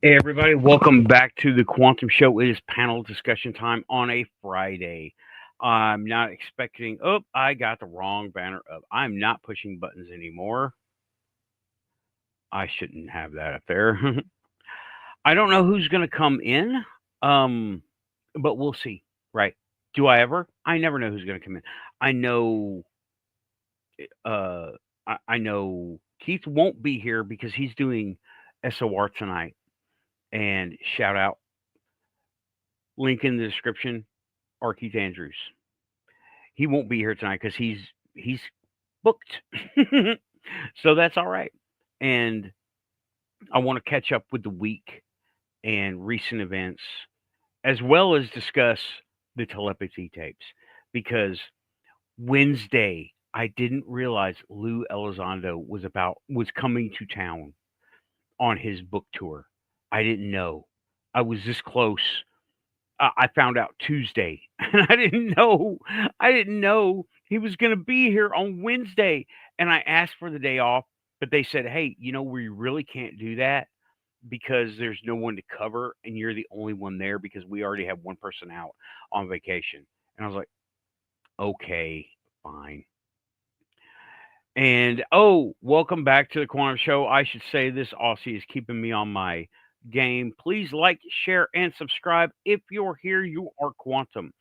Hey, everybody, welcome back to the Quantum Show. It is panel discussion time on a Friday. I'm not expecting, oh, I got the wrong banner up. I'm not pushing buttons anymore. I shouldn't have that up there. I don't know who's going to come in, um, but we'll see, right? Do I ever? I never know who's going to come in. I know, uh, I know Keith won't be here because he's doing SOR tonight. And shout out, link in the description, or Keith Andrews. He won't be here tonight because he's booked. So that's all right. And I want to catch up with the week and recent events, as well as discuss the telepathy tapes. Because Wednesday, I didn't realize Lou Elizondo was coming to town on his book tour. I didn't know. I was this close. I found out Tuesday, and I didn't know he was going to be here on Wednesday. And I asked for the day off, but they said, "Hey, we really can't do that because there's no one to cover, and you're the only one there because we already have one person out on vacation." And I was like, "Okay, fine." And welcome back to the Quantum Show. I should say this Aussie is keeping me on my game. Please like, share, and subscribe. If you're here, you are Quantum.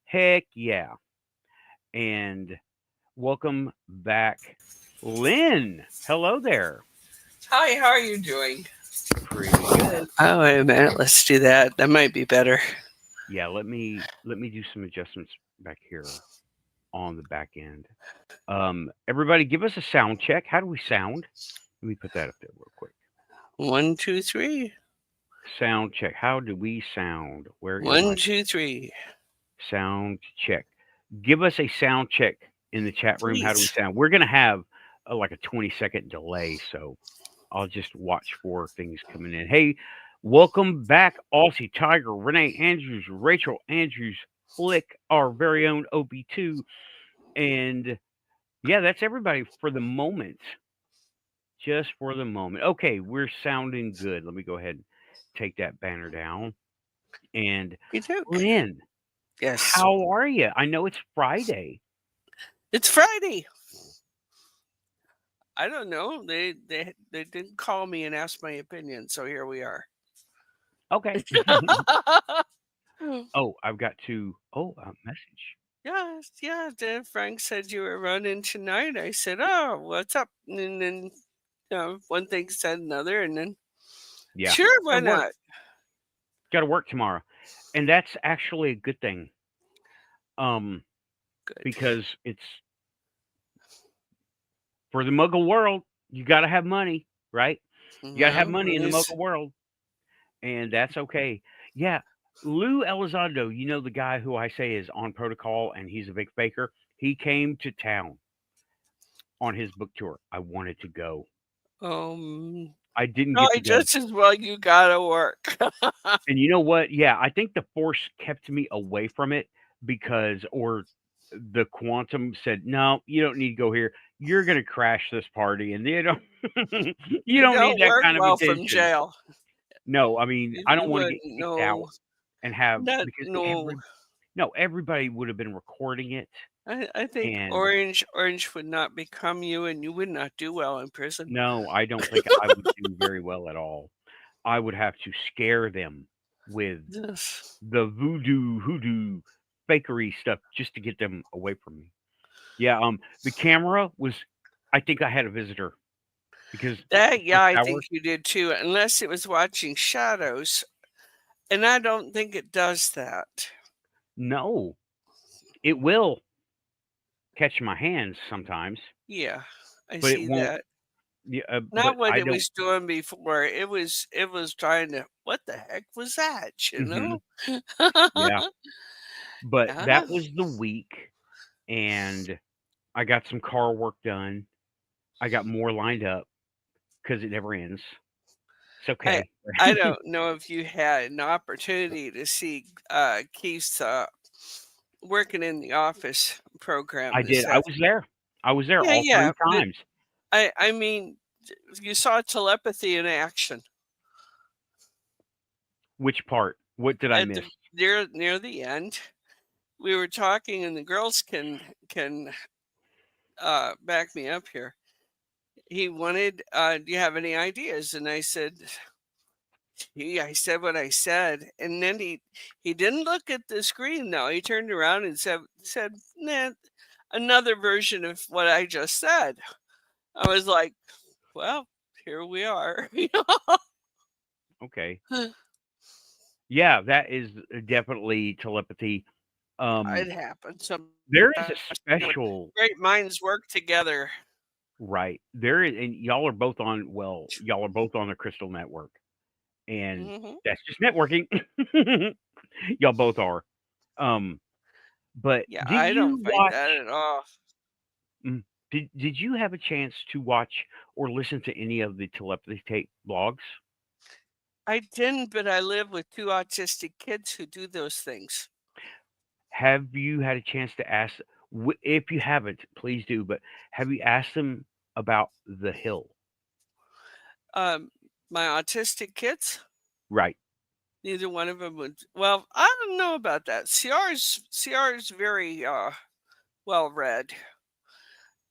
Heck yeah. And welcome back, Lynn. Hello there. Hi, how are you doing? Pretty good. Oh, wait a minute. Let's do that. That might be better. Yeah, let me do some adjustments back here on the back end. Everybody give us a sound check. How do we sound? Let me put that up there real quick. 1, 2, 3. Sound check. How do we sound? Where is 1, my 2, 3. sound check? Give us a sound check in the chat room. How do we Please. sound? We're gonna have like a 20-second delay, so I'll just watch for things coming in. Hey, welcome back, Aussie Tiger, Renee Andrews, Rachel Andrews, Flick, our very own OB2, and yeah, that's everybody for the moment. Just for the moment. Okay, we're sounding good. Let me go ahead and take that banner down. And You took. Lynn, Yes. how are you? I know it's Friday. It's Friday. I don't know. They didn't call me and ask my opinion, so here we are. Okay. Oh, I've got to. Oh, a message. Yes, yeah. Then Frank said you were running tonight. I said, "Oh, what's up?" And then one thing said another, and then Yeah. sure, why Gotta work. not? Got to work tomorrow, and that's actually a good thing. Good. Because it's for the Muggle world. You got to have money, right? You got to have money in the Muggle world, and that's okay. Yeah. Lou Elizondo, the guy who I say is on protocol and he's a big faker. He came to town on his book tour. I wanted to go. I didn't get to go. Just as well you gotta work. And you know what? Yeah, I think the force kept me away from it or the quantum said, "No, you don't need to go here. You're gonna crash this party, and you don't you don't need that work kind of well from attention." jail. No, I mean I don't You want to get wouldn't kicked out know. and have Not because no. everybody would have been recording it, I think and orange would not become you, and you would not do well in prison. no, I don't think I would do very well at all. I would have to scare them with Yes. the hoodoo fakery stuff just to get them away from me. Yeah, the camera was I think I had a visitor because That first I hour, think you did too, unless it was watching shadows, and I don't think it does that. no, it will catch my hands sometimes, Yeah, I but it see won't. that. Yeah, Not but what I it don't. was doing before. It was trying to. What the heck was that? You Mhm, know. yeah, but Yeah. that was the week, and I got some car work done. I got more lined up because it never ends. It's I okay. I don't know if you had an opportunity to see Keith's working in the office program I this did. I was there. I was there all Yeah, three but times. I mean, you saw telepathy in action. Which part? What did I At miss? the near the end, we were talking, and the girls can back me up here. He wanted, do you have any ideas? And I said, I said what I said, and then he didn't look at the screen though. He turned around and said, nah, another version of what I just said. I was like, well, here we are. Okay. Yeah, that is definitely telepathy. It happens There is a sometimes when special great minds work together. right. There is, and y'all are both on, well, y'all are both on the Crystal Network, and Hmm. that's just networking. Y'all both are. Um, but Yeah, did I don't you fight that watch at all. did you have a chance to watch or listen to any of the telepathy tape blogs? I didn't, but I live with two autistic kids who do those things. Have you had a chance to ask if you haven't, please do, but have you asked them about the hill? Um, my autistic kids, Right. neither one of them would. Well, I don't know about that. CR's very well read,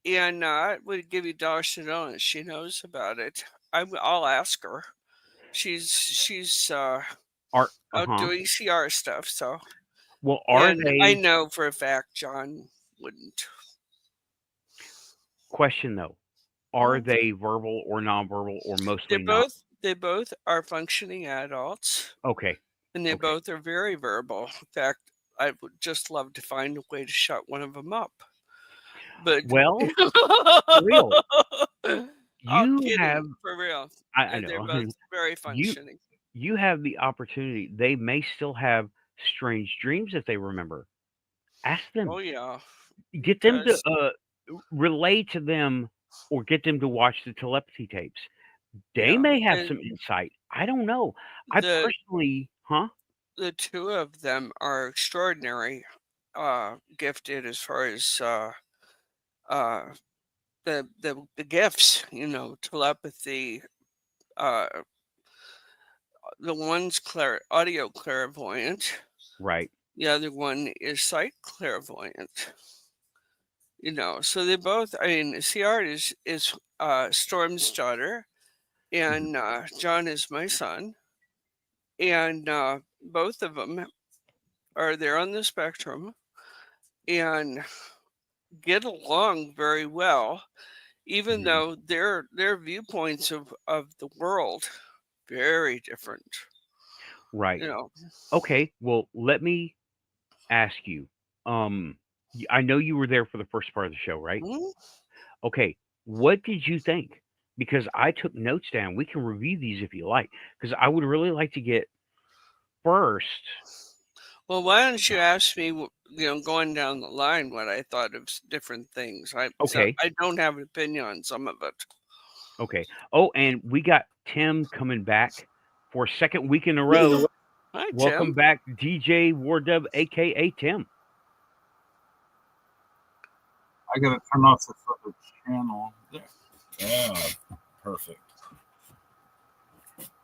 and I would give you dollars to donuts. She knows about it. I'll ask her. She's Are out uh-huh. doing CR stuff. So, Well, are and I they know for a fact John wouldn't. question though, are Mhm. they verbal or nonverbal or mostly not? They both are functioning adults, Okay. and they Okay. both are very verbal. In fact, I would just love to find a way to shut one of them up. But Well, for real, all you have kidding, for real. I They're know. both very You functioning. you have the opportunity. They may still have strange dreams that they remember. Ask Oh them. yeah, Get them to because relay to them or get them to watch the telepathy tapes. They yeah, may have and some insight. I don't know. I the personally, huh? the two of them are extraordinary, gifted as far as uh, the gifts. Telepathy. Uh, the one's audio clairvoyant. Right. The other one is sight clairvoyant. So they both. I mean, CR is Storm's daughter, Mhm. and John is my son, and both of them are there on the spectrum and get along very well, even Mhm. though their viewpoints of the world very different. Right. You know, Okay. Well, let me ask you. I know you were there for the first part of the show, right? Mhm. Okay. What did you think? Because I took notes down. We can review these if you like. Because I would really like to get first. Well, why don't you ask me, going down the line, what I thought of different things? Okay. I don't have an opinion on some of it. Okay. Oh, and we got Tim coming back for a second week in a row. Hi, Welcome Tim. back, DJ Wardove, aka Tim. I gotta turn off this other channel. There. Yeah, perfect.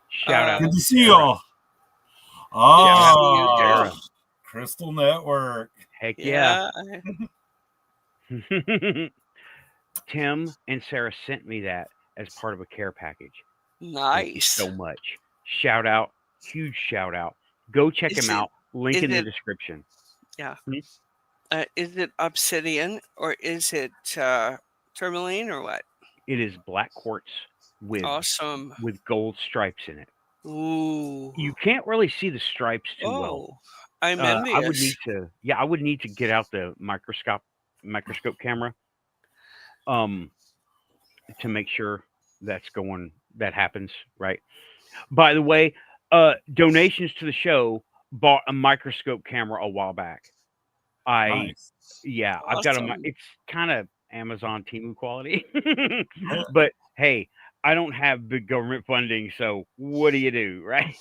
Shout Uh, out Good to see Sarah. y'all. Shout out see you, Ah, Tim. Sarah. Crystal Network. Heck yeah. Yeah, Tim and Sarah sent me that as part of a care package. Thank you nice. so much. Shout out, huge shout out. Go check Is him it? out. Link Is in the it? description. Yeah. Hmm? Is it obsidian or is it tourmaline or what? It is black quartz with Awesome. gold stripes in it. Ooh. You can't really see the stripes too well. Oh, I'm I would envious. need to, yeah, I would need to get out the microscope camera, um, to make sure that happens right. By the way, donations to the show bought a microscope camera a while back. I Nice. yeah, I've got Awesome. it's kind of Amazon Temu quality, Yeah. but hey, I don't have big government funding, so what do you do, right?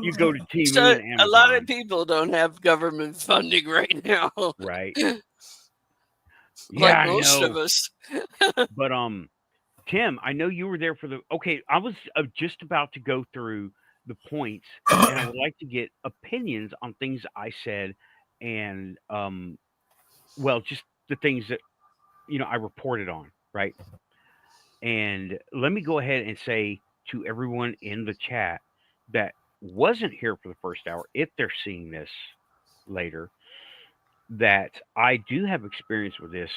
You go to Temu So and a lot of Amazon, people don't have government funding right now, right? Yeah, like I most of know. us. But Tim, I know you were there for the okay, I was just about to go through the points, and I would like to get opinions on things I said, and well, just the things that I reported on, right? And let me go ahead and say to everyone in the chat that wasn't here for the first hour, if they're seeing this later, that I do have experience with this.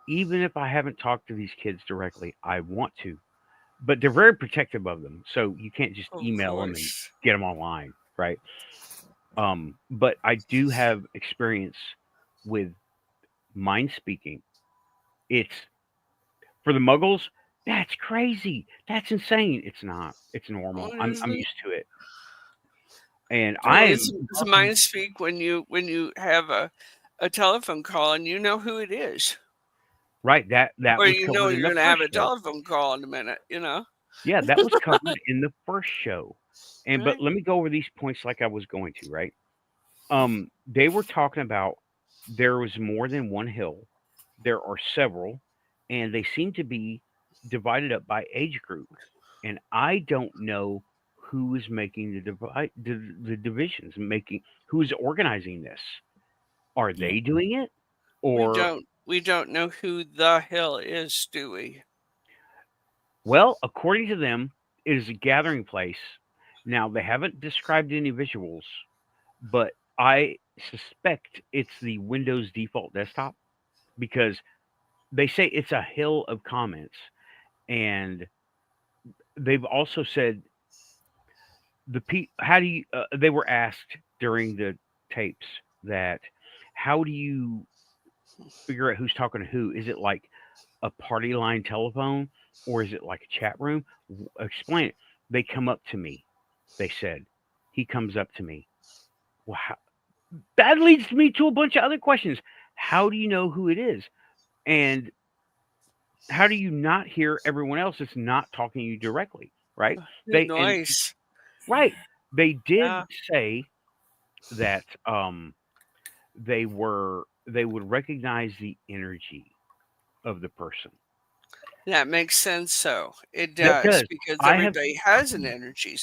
Even if I haven't talked to these kids directly, I want to. But they're very protective of them, so you can't just Of email them and course. get them online, right? But I do have experience with mind speaking. It's for the muggles. That's crazy. That's insane. It's not. It's normal. What is I'm it? used to it, and Well, I it's, am it's mind speak when you have a telephone call and you know who it is, right. That or was you know covered in you're the going to have first a show. telephone call in a minute. You know, Yeah, that was covered in the first show. And but right? let me go over these points like I was going to, right? They were talking about there was more than one hill. There are several, and they seem to be divided up by age group. And I don't know who is making the divisions, making who's organizing this. Are Yeah. they doing it, We or don't know who the hill is, do we? well, according to them, it is a gathering place. Now they haven't described any visuals, but I suspect it's the Windows default desktop because they say it's a hill of comments, and they've also said how do you they were asked during the tapes that how do you figure out who's talking to who? Is it like a party line telephone or is it like a chat room? Explain it. They come up to me. They said he comes up to me. Well, that leads me to a bunch of other questions. How do you know who it is? And how do you not hear everyone else that's not talking to you directly? Right? The They and noise. right. They did Yeah, say that they would recognize the energy of the person. that makes sense. So it That does does. because I have everybody has an energy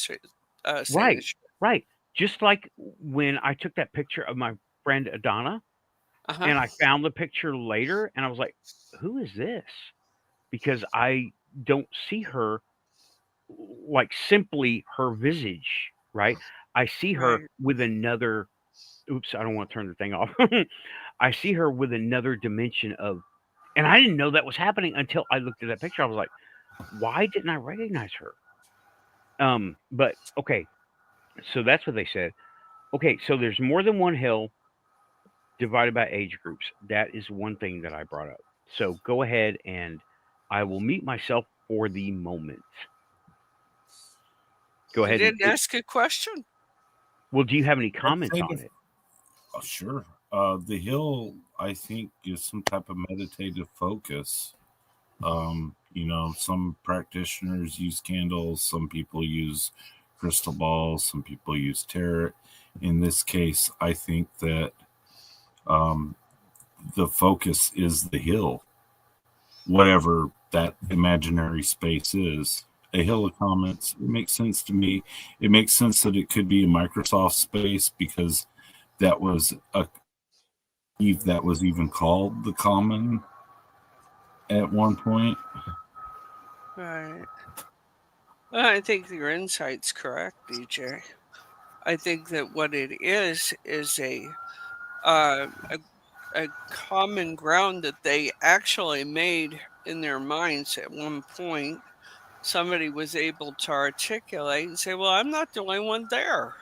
right, signature. right. Just like when I took that picture of my friend Adana Uh huh. and I found the picture later and I was like, who is this? Because I don't see her like simply her visage, right? I see her Right. with another oops, I don't want to turn the thing off. I see her with another dimension of and I didn't know that was happening until I looked at that picture. I was like, why didn't I recognize her? But okay, so that's what they said. Okay, so there's more than one hill divided by age groups. That is one thing that I brought up. So go ahead and I will mute myself for the moment. Go You ahead and didn't ask a question. well, do you have any I'd comments say on it? oh, sure. The hill, I think, is some type of meditative focus. Some practitioners use candles, some people use crystal balls, some people use tarot. In this case, I think that um, the focus is the hill, whatever that imaginary space is. A hill of comments. It makes sense to me. It makes sense that it could be a Microsoft space because that was a Eve that was even called the common at one point. Right. Well, I think your insight's correct, DJ. I think that what it is uh, a a common ground that they actually made in their minds at one point. Somebody was able to articulate and say, "Well, I'm not the only one there,"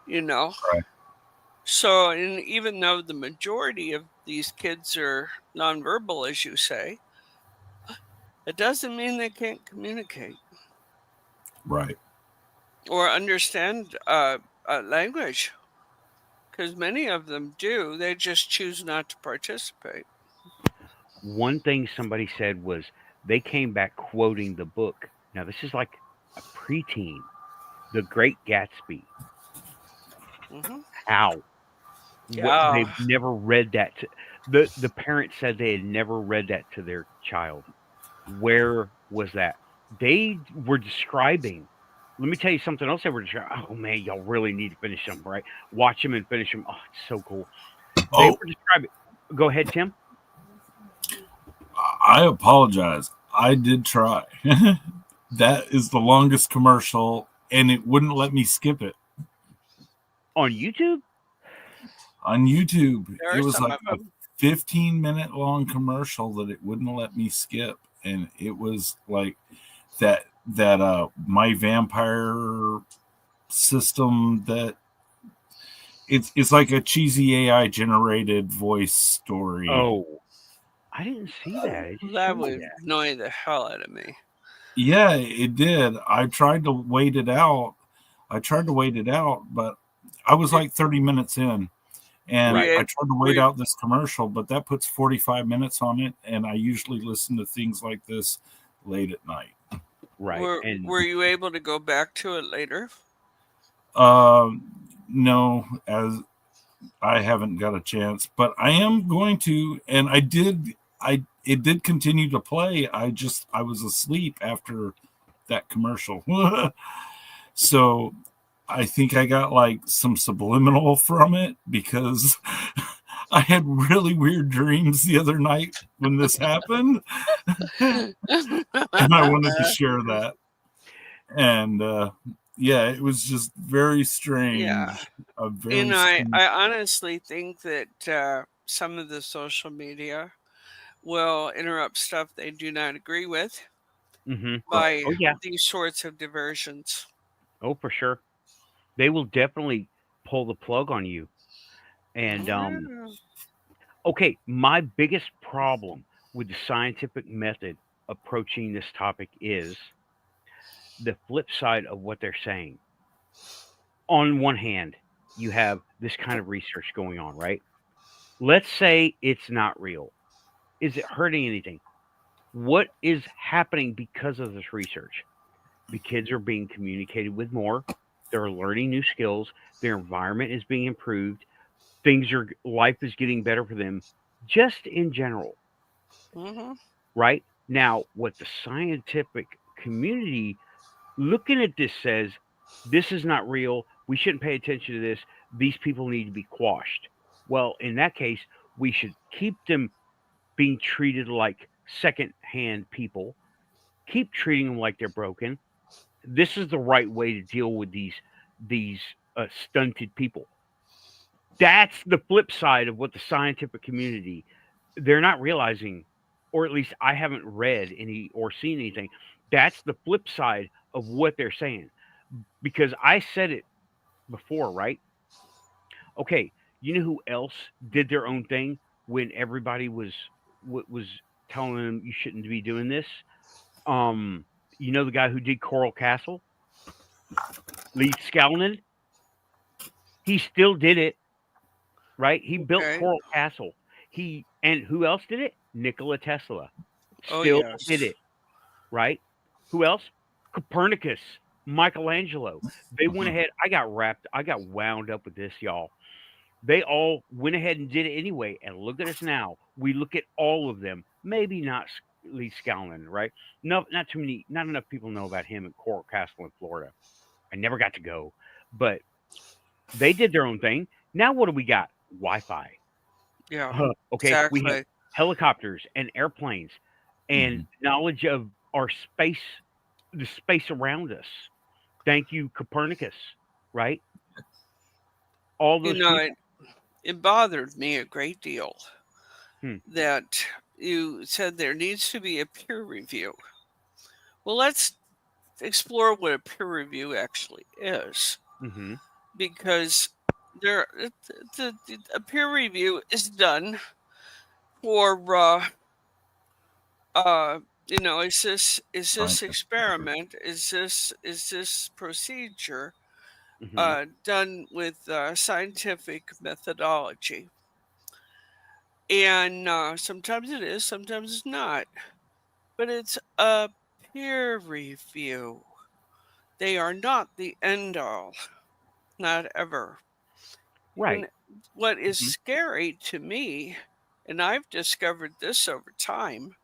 you know. Right. So, and even though the majority of these kids are nonverbal, as you say, it doesn't mean they can't communicate Right. or understand language, because many of them do. They just choose not to participate. One thing somebody said was they came back quoting the book. Now this is like a preteen, The Great Gatsby. Hmm. How? What Yeah. they've never read that the parents said they had never read that to their child. Where was that? They were describing Let me tell you something else. They were just, oh man, y'all really need to finish them, right? Watch them and finish them. Oh, it's so cool. They Oh, were describing. Go ahead, Tim. I apologize. I did try. That is the longest commercial, and it wouldn't let me skip it On YouTube? on YouTube. There It are was some like of a them. 15-minute long commercial that it wouldn't let me skip, and it was like that my vampire system that it's like a cheesy AI generated voice story. Oh, I didn't see that. It just That showed me would that. annoy the hell out of me. Yeah, it did. I tried to wait it out. But I was Did, like 30 minutes in, were and Right. you, I tried to were wait you, out this commercial, but that puts 45 minutes on it, and I usually listen to things like this late at night. Right. And were you able to go back to it later? No, as I haven't got a chance, but I am going to, and I did. It did continue to play. I was asleep after that commercial, so I think I got like some subliminal from it because I had really weird dreams the other night when this happened, and I wanted to share that. And yeah, it was just very Yeah. strange. A very And strange. I honestly think that some of the social media will interrupt stuff they do not agree with by oh yeah. these sorts of diversions. Oh for sure. They will definitely pull the plug on you. And Oh, yeah. okay, my biggest problem with the scientific method approaching this topic is the flip side of what they're saying. On one hand, you have this kind of research going on, right? Let's say it's not real. Is it hurting anything? What is happening because of this research? The kids are being communicated with more. They're learning new skills. Their environment is being improved. Life is getting better for them just in general, Mhm. right? Now, what the scientific community looking at this says, this is not real. We shouldn't pay attention to this. These people need to be quashed. Well, in that case, we should keep them being treated like second-hand people, keep treating them like they're broken. This is the right way to deal with these stunted people. That's the flip side of what the scientific community they're not realizing, or at least I haven't read any or seen anything. That's the flip side of what they're saying. Because I said it before, right? Okay, you know who else did their own thing when everybody was telling them you shouldn't be doing this? Um, you know the guy who did Coral Castle, Lee Skellnan. He still did it, right? He built Okay. Coral Castle. He and who else did it? Nikola Tesla Oh still did yes. it, right? Who else? Copernicus, Michelangelo. They went ahead. I got wound up with this, y'all. They all went ahead and did it anyway. And look at us now. We look at all of them. Maybe not Lee Skellnan, right? No, not too many. Not enough people know about him at Coral Castle in Florida. I never got to go, but they did their own thing. Now what do we got? Wi-Fi. Yeah. Okay, we have Exactly. helicopters and airplanes and Mhm. knowledge of our space, the space around us. Thank you, Copernicus, right? All You those know, people. it bothered me a great deal Hmm. that you said there needs to be a peer review. Well, let's explore what a peer review actually is, Hmm. because there a peer review is done for uh is this Scientific method. experiment, is this procedure Hmm. done with scientific methodology, and sometimes it is, sometimes it's not, but it's a peer review. They are not the end all, not ever. Right. And what is Hmm. scary to me, and I've discovered this over time,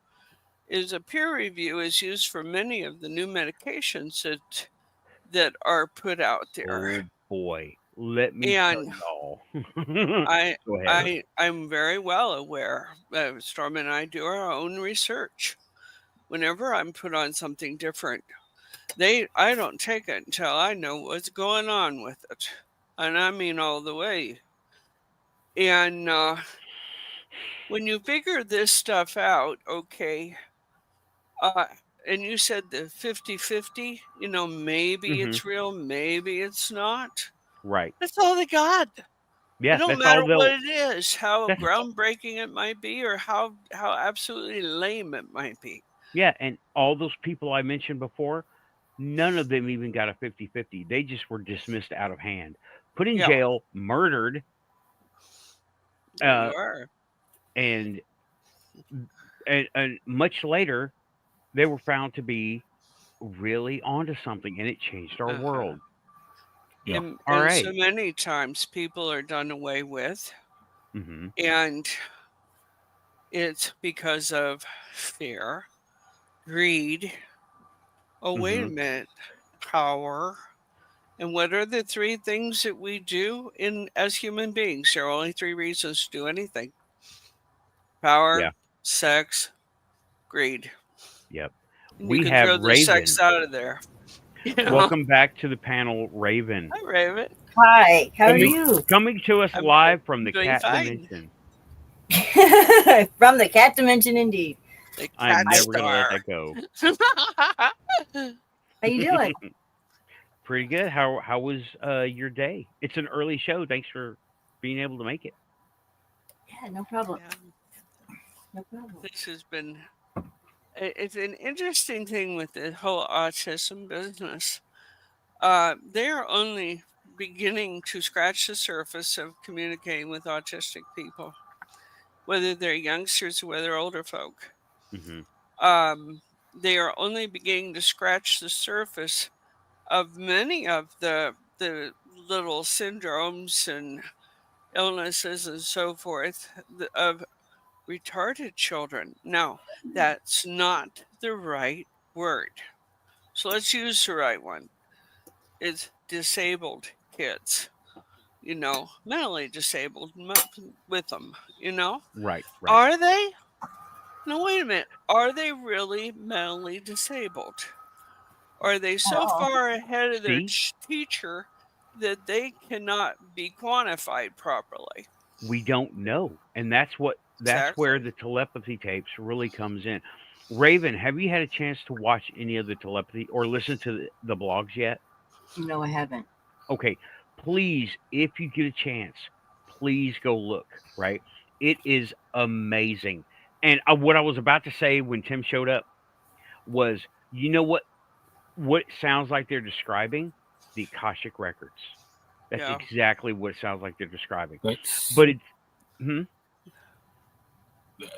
is a peer review is used for many of the new medications that that are put out there. Oh boy, let me tell And y'all. I Go ahead. I'm very well aware. Storm and I do our own research. Whenever I'm put on something different, I don't take it until I know what's going on with it, and I mean all the way. And when you figure this stuff out, okay, uh, and you said the 50-50, maybe Hmm. it's real, maybe it's not. Right. That's all they got. It Yeah, don't that's all matter what they'll. it is, how That's groundbreaking it might be, or how absolutely lame it might be. Yeah, and all those people I mentioned before, none of them even got a 50-50. They just were dismissed out of hand, put in Yeah, jail, murdered, there you uh, are. and and much later they were found to be really onto something, and it changed our Uh-huh. world. Yeah. All And so right. many times people are done away with, Mm-hmm. and it's because of fear, greed. Oh, wait a Mm-hmm. minute, power. And what are the three things that we do in as human beings? There are only three reasons to do anything: Yeah. power, sex, greed. Yep. And you We can have throw the sex Raven. out of there. Welcome back to the panel, Raven. Hi, Raven. Hi, how are Coming you? coming to us I'm live from the doing cat fine. dimension. From the cat dimension, indeed. The I'm cat never gonna let star. that go. How you doing? Pretty good. How was your day? It's an early show. Thanks for being able to make it. Yeah, no problem. Yeah, No problem. this has been. It's an interesting thing with the whole autism business. They are only beginning to scratch the surface of communicating with autistic people, whether they're youngsters or whether older folk. Hmm. Um, they are only beginning to scratch the surface of many of the little syndromes and illnesses and so forth of retarded children. Now, that's not the right word. So let's use the right one. It's disabled kids, mentally disabled with them, Right, right. Are they? No, wait a minute. Are they really mentally disabled? Are they so Oh, far ahead of their See, teacher that they cannot be quantified properly? we don't know, and that's where Exactly. the telepathy tapes really comes in. Raven, have you had a chance to watch any of the telepathy or listen to the blogs yet? no, I haven't. Okay, please, if you get a chance, please go look. Right, it is amazing. And what I was about to say when Tim showed up was, you know what it sounds like they're describing? The Akashic records. That's Yeah. exactly what it sounds like they're describing. That's But it's hmm,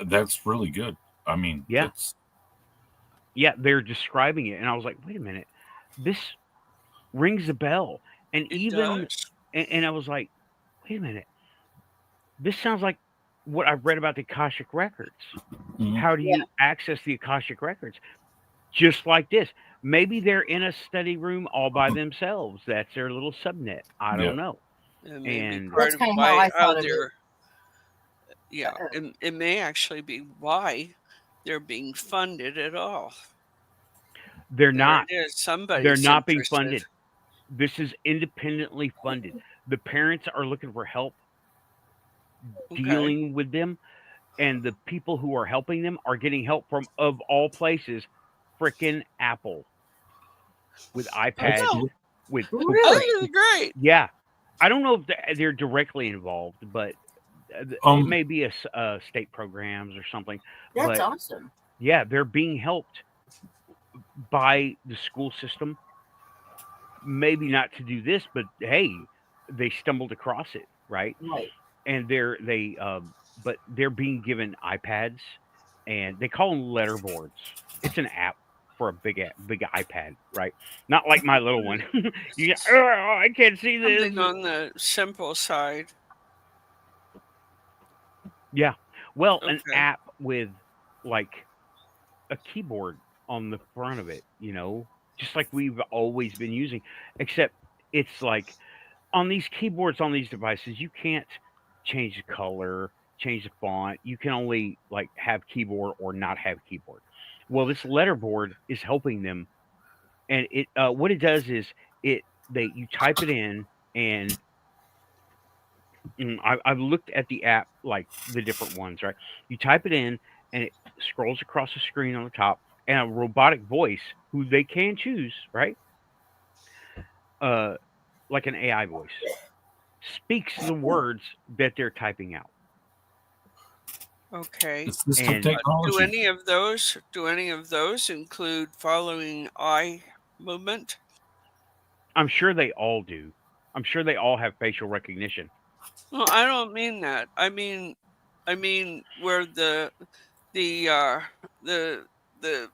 that's really good. I mean, yeah, that's yeah, they're describing it, and I was like, wait a minute, this rings a bell. And It even does. and I was like, wait a minute, this sounds like what I've read about the Akashic records. mhm. How do Yeah. you access the Akashic records? Just like this. Maybe they're in a study room all by themselves. That's their little subnet. I Yeah. don't know. It may be And part That's of kind of how why I thought of it. yeah, it may actually be why they're being funded at all. they're There not. it is. They're Somebody's not being interested. funded. This is independently funded. The parents are looking for help Okay. dealing with them, and the people who are helping them are getting help from, of all places, frickin' Apple with That's iPads, cool. with Oh, Really? this is great. yeah. I don't know if they're directly involved, but it Um, may be state programs or something. That's But awesome. yeah, they're being helped by the school system. Maybe not to do this, but hey, they stumbled across it, right? Right. And but they're being given iPads, and they call them letter boards. It's an app for a big iPad, right? Not like my little one. You oh, I can't see this. Something on the simple side. Yeah. Well, an Okay. app with like a keyboard on the front of it, just like we've always been using, except it's like on these keyboards on these devices, you can't change the color, change the font. You can only like have keyboard or not have keyboard. Well, this letterboard is helping them, and it what it does is you type it in, and I've looked at the app like the different ones, right? You type it in, and it scrolls across the screen on the top, and a robotic voice who they can choose, right? Uh, like an AI voice speaks the words that they're typing out. Okay. Assistive And Do technology. any of those include following eye movement? I'm sure they all do. I'm sure they all have facial recognition. Well, I don't mean that. I mean where the the the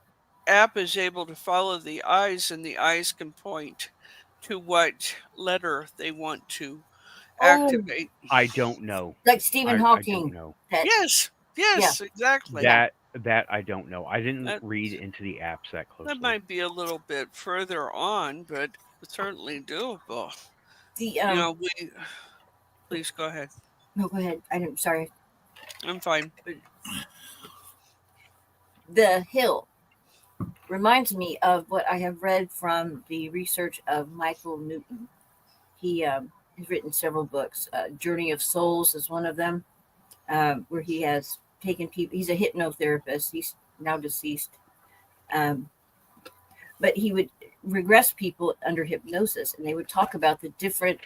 app is able to follow the eyes, and the eyes can point to what letter they want to Oh, activate. I don't know. like Stephen I don't Hawking. know. That Yes, yeah. yes, exactly. That I don't know. I didn't That read into the apps that that closely. might be a little bit further on, but certainly doable. The You know, we please go ahead. no, go ahead. I'm sorry. I'm fine. The Hill reminds me of what I have read from the research of Michael Newton. He has written several books. Journey of Souls is one of them, where he has taken people. He's a hypnotherapist. He's now deceased, um, but he would regress people under hypnosis, and they would talk about the different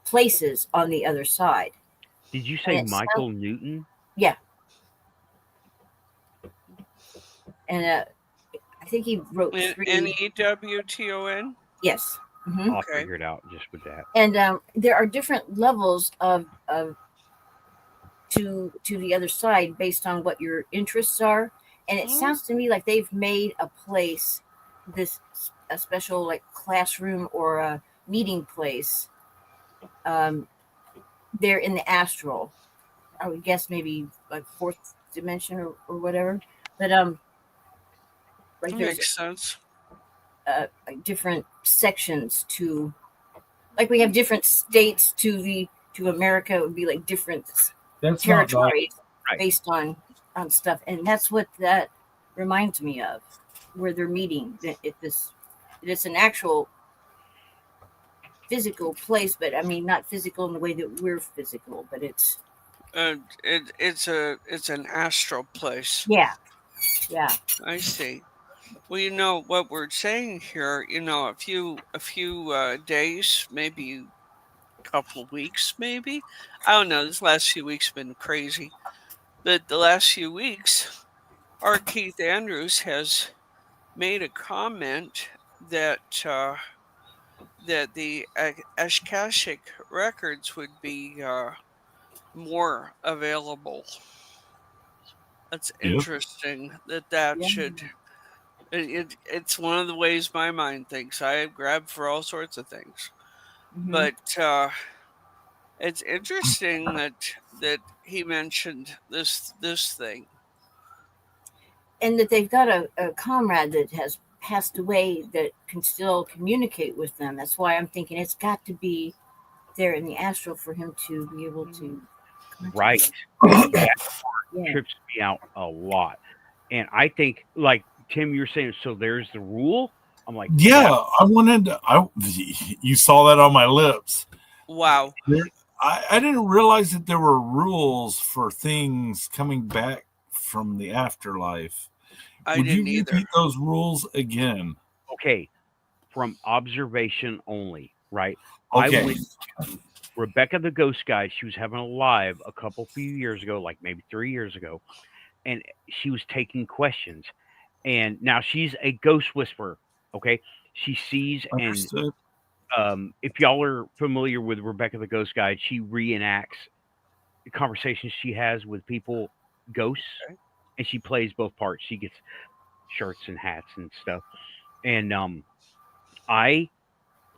places on the other side. Did you And say it sounds, Michael Newton? yeah, and I think he wrote three. NEWTON. Yes. Mm-hmm. I'll Okay. figure it out just with that. And there are different levels of to the other side based on what your interests are, and it sounds to me like they've made a place, a special like classroom or a meeting place, there in the astral. I would guess maybe like fourth dimension or whatever, but like That there's makes sense. like different sections to, like we have different states to America. It would be like different That's not bad. territories Right. based on stuff, and that's what that reminds me of, where they're meeting. It's an actual physical place, but I mean not physical in the way that we're physical, but it's It's an astral place. yeah. I see. Well, you know what we're saying here. You know, a few days, maybe a couple of weeks, maybe. I don't know. This last few weeks been crazy. But the last few weeks, our Keith Andrews has made a comment that that the Akashic records would be more available. That's Yep. interesting. That Yeah. should. It's one of the ways my mind thinks. I grab for all sorts of things, Mhm. but it's interesting that he mentioned this thing. And that they've got a comrade that has passed away that can still communicate with them. That's why I'm thinking it's got to be there in the astral for him to be able to contact Right. them. That Yeah. trips me out a lot. And I think, like Tim, you're saying, so there's the rule. I'm like, Yeah, I wanted to. You saw that on my lips. Wow. I didn't realize that there were rules for things coming back from the afterlife. I Would you didn't either. repeat those rules again? okay, from observation only, right? Okay. I went to Rebecca the Ghost Guide. She was having a live a few years ago, like maybe 3 years ago, and she was taking questions. And now she's a ghost whisperer. Okay, she sees, and Understood. if y'all are familiar with Rebecca the Ghost Guide, she reenacts the conversations she has with people, ghosts, Okay. and she plays both parts. She gets shirts and hats and stuff. And I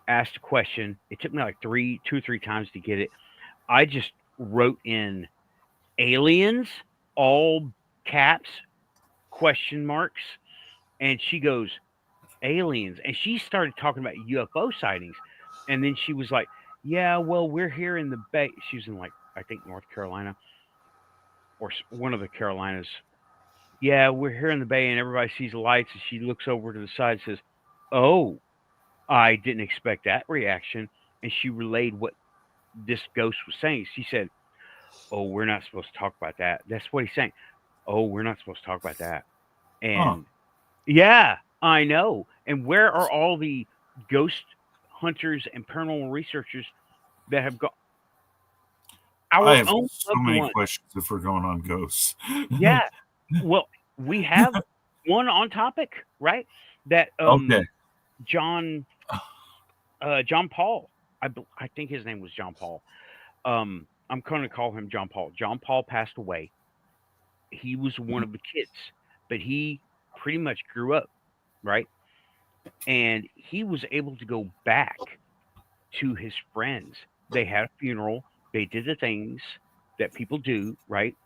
asked a question. It took me like 2 or 3 times to get it. I just wrote in aliens, all caps, question marks, and she goes, aliens, and she started talking about UFO sightings, and then she was like, "Yeah, well, we're here in the Bay." She was in like I think North Carolina or one of the Carolinas. Yeah, we're here in the Bay, and everybody sees the lights, and she looks over to the side and says, "Oh, I didn't expect that reaction," and she relayed what this ghost was saying. She said, "Oh, we're not supposed to talk about that." That's what he's saying. "Oh, we're not supposed to talk about that." Huh. And yeah, I know. And where are all the ghost hunters and paranormal researchers that have got I our have own so loved many ones? questions if we're going on ghosts. Yeah. Well, we have one on topic, right? That Okay. John John Paul. I think his name was John Paul. I'm going to call him John Paul. John Paul passed away. He was one of the kids, but he pretty much grew up, right? And he was able to go back to his friends. They had a funeral. They did the things that people do, right?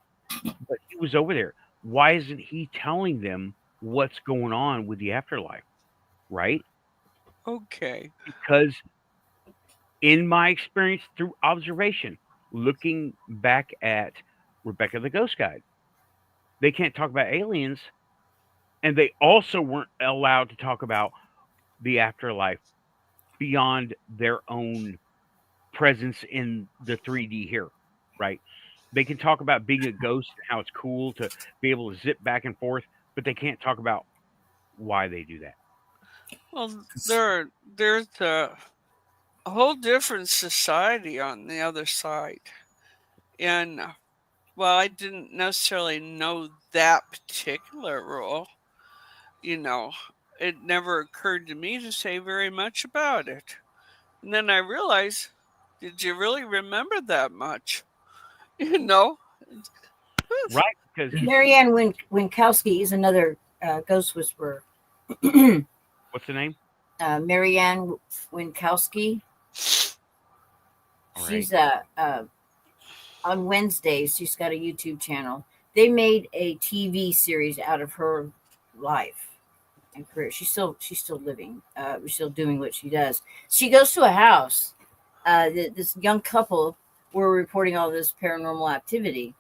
But he was over there. Why isn't he telling them what's going on with the afterlife, right? Okay. Because in my experience through observation, looking back at Rebecca the Ghost Guide, they can't talk about aliens, and they also weren't allowed to talk about the afterlife beyond their own presence in the 3D here, right? They can talk about being a ghost and how it's cool to be able to zip back and forth, but they can't talk about why they do that. Well, there's a whole different society on the other side. And well, I didn't necessarily know that particular rule. You know, it never occurred to me to say very much about it. And then I realized, did you really remember that much? You know? Right? Because Marianne Winkowski is another ghost whisperer. what's the name? Marianne Winkowski. All right. She's on Wednesdays. She's got a YouTube channel. They made a TV series out of her life and career. She's still living. She's still doing what she does. She goes to a house. This young couple were reporting all this paranormal activity,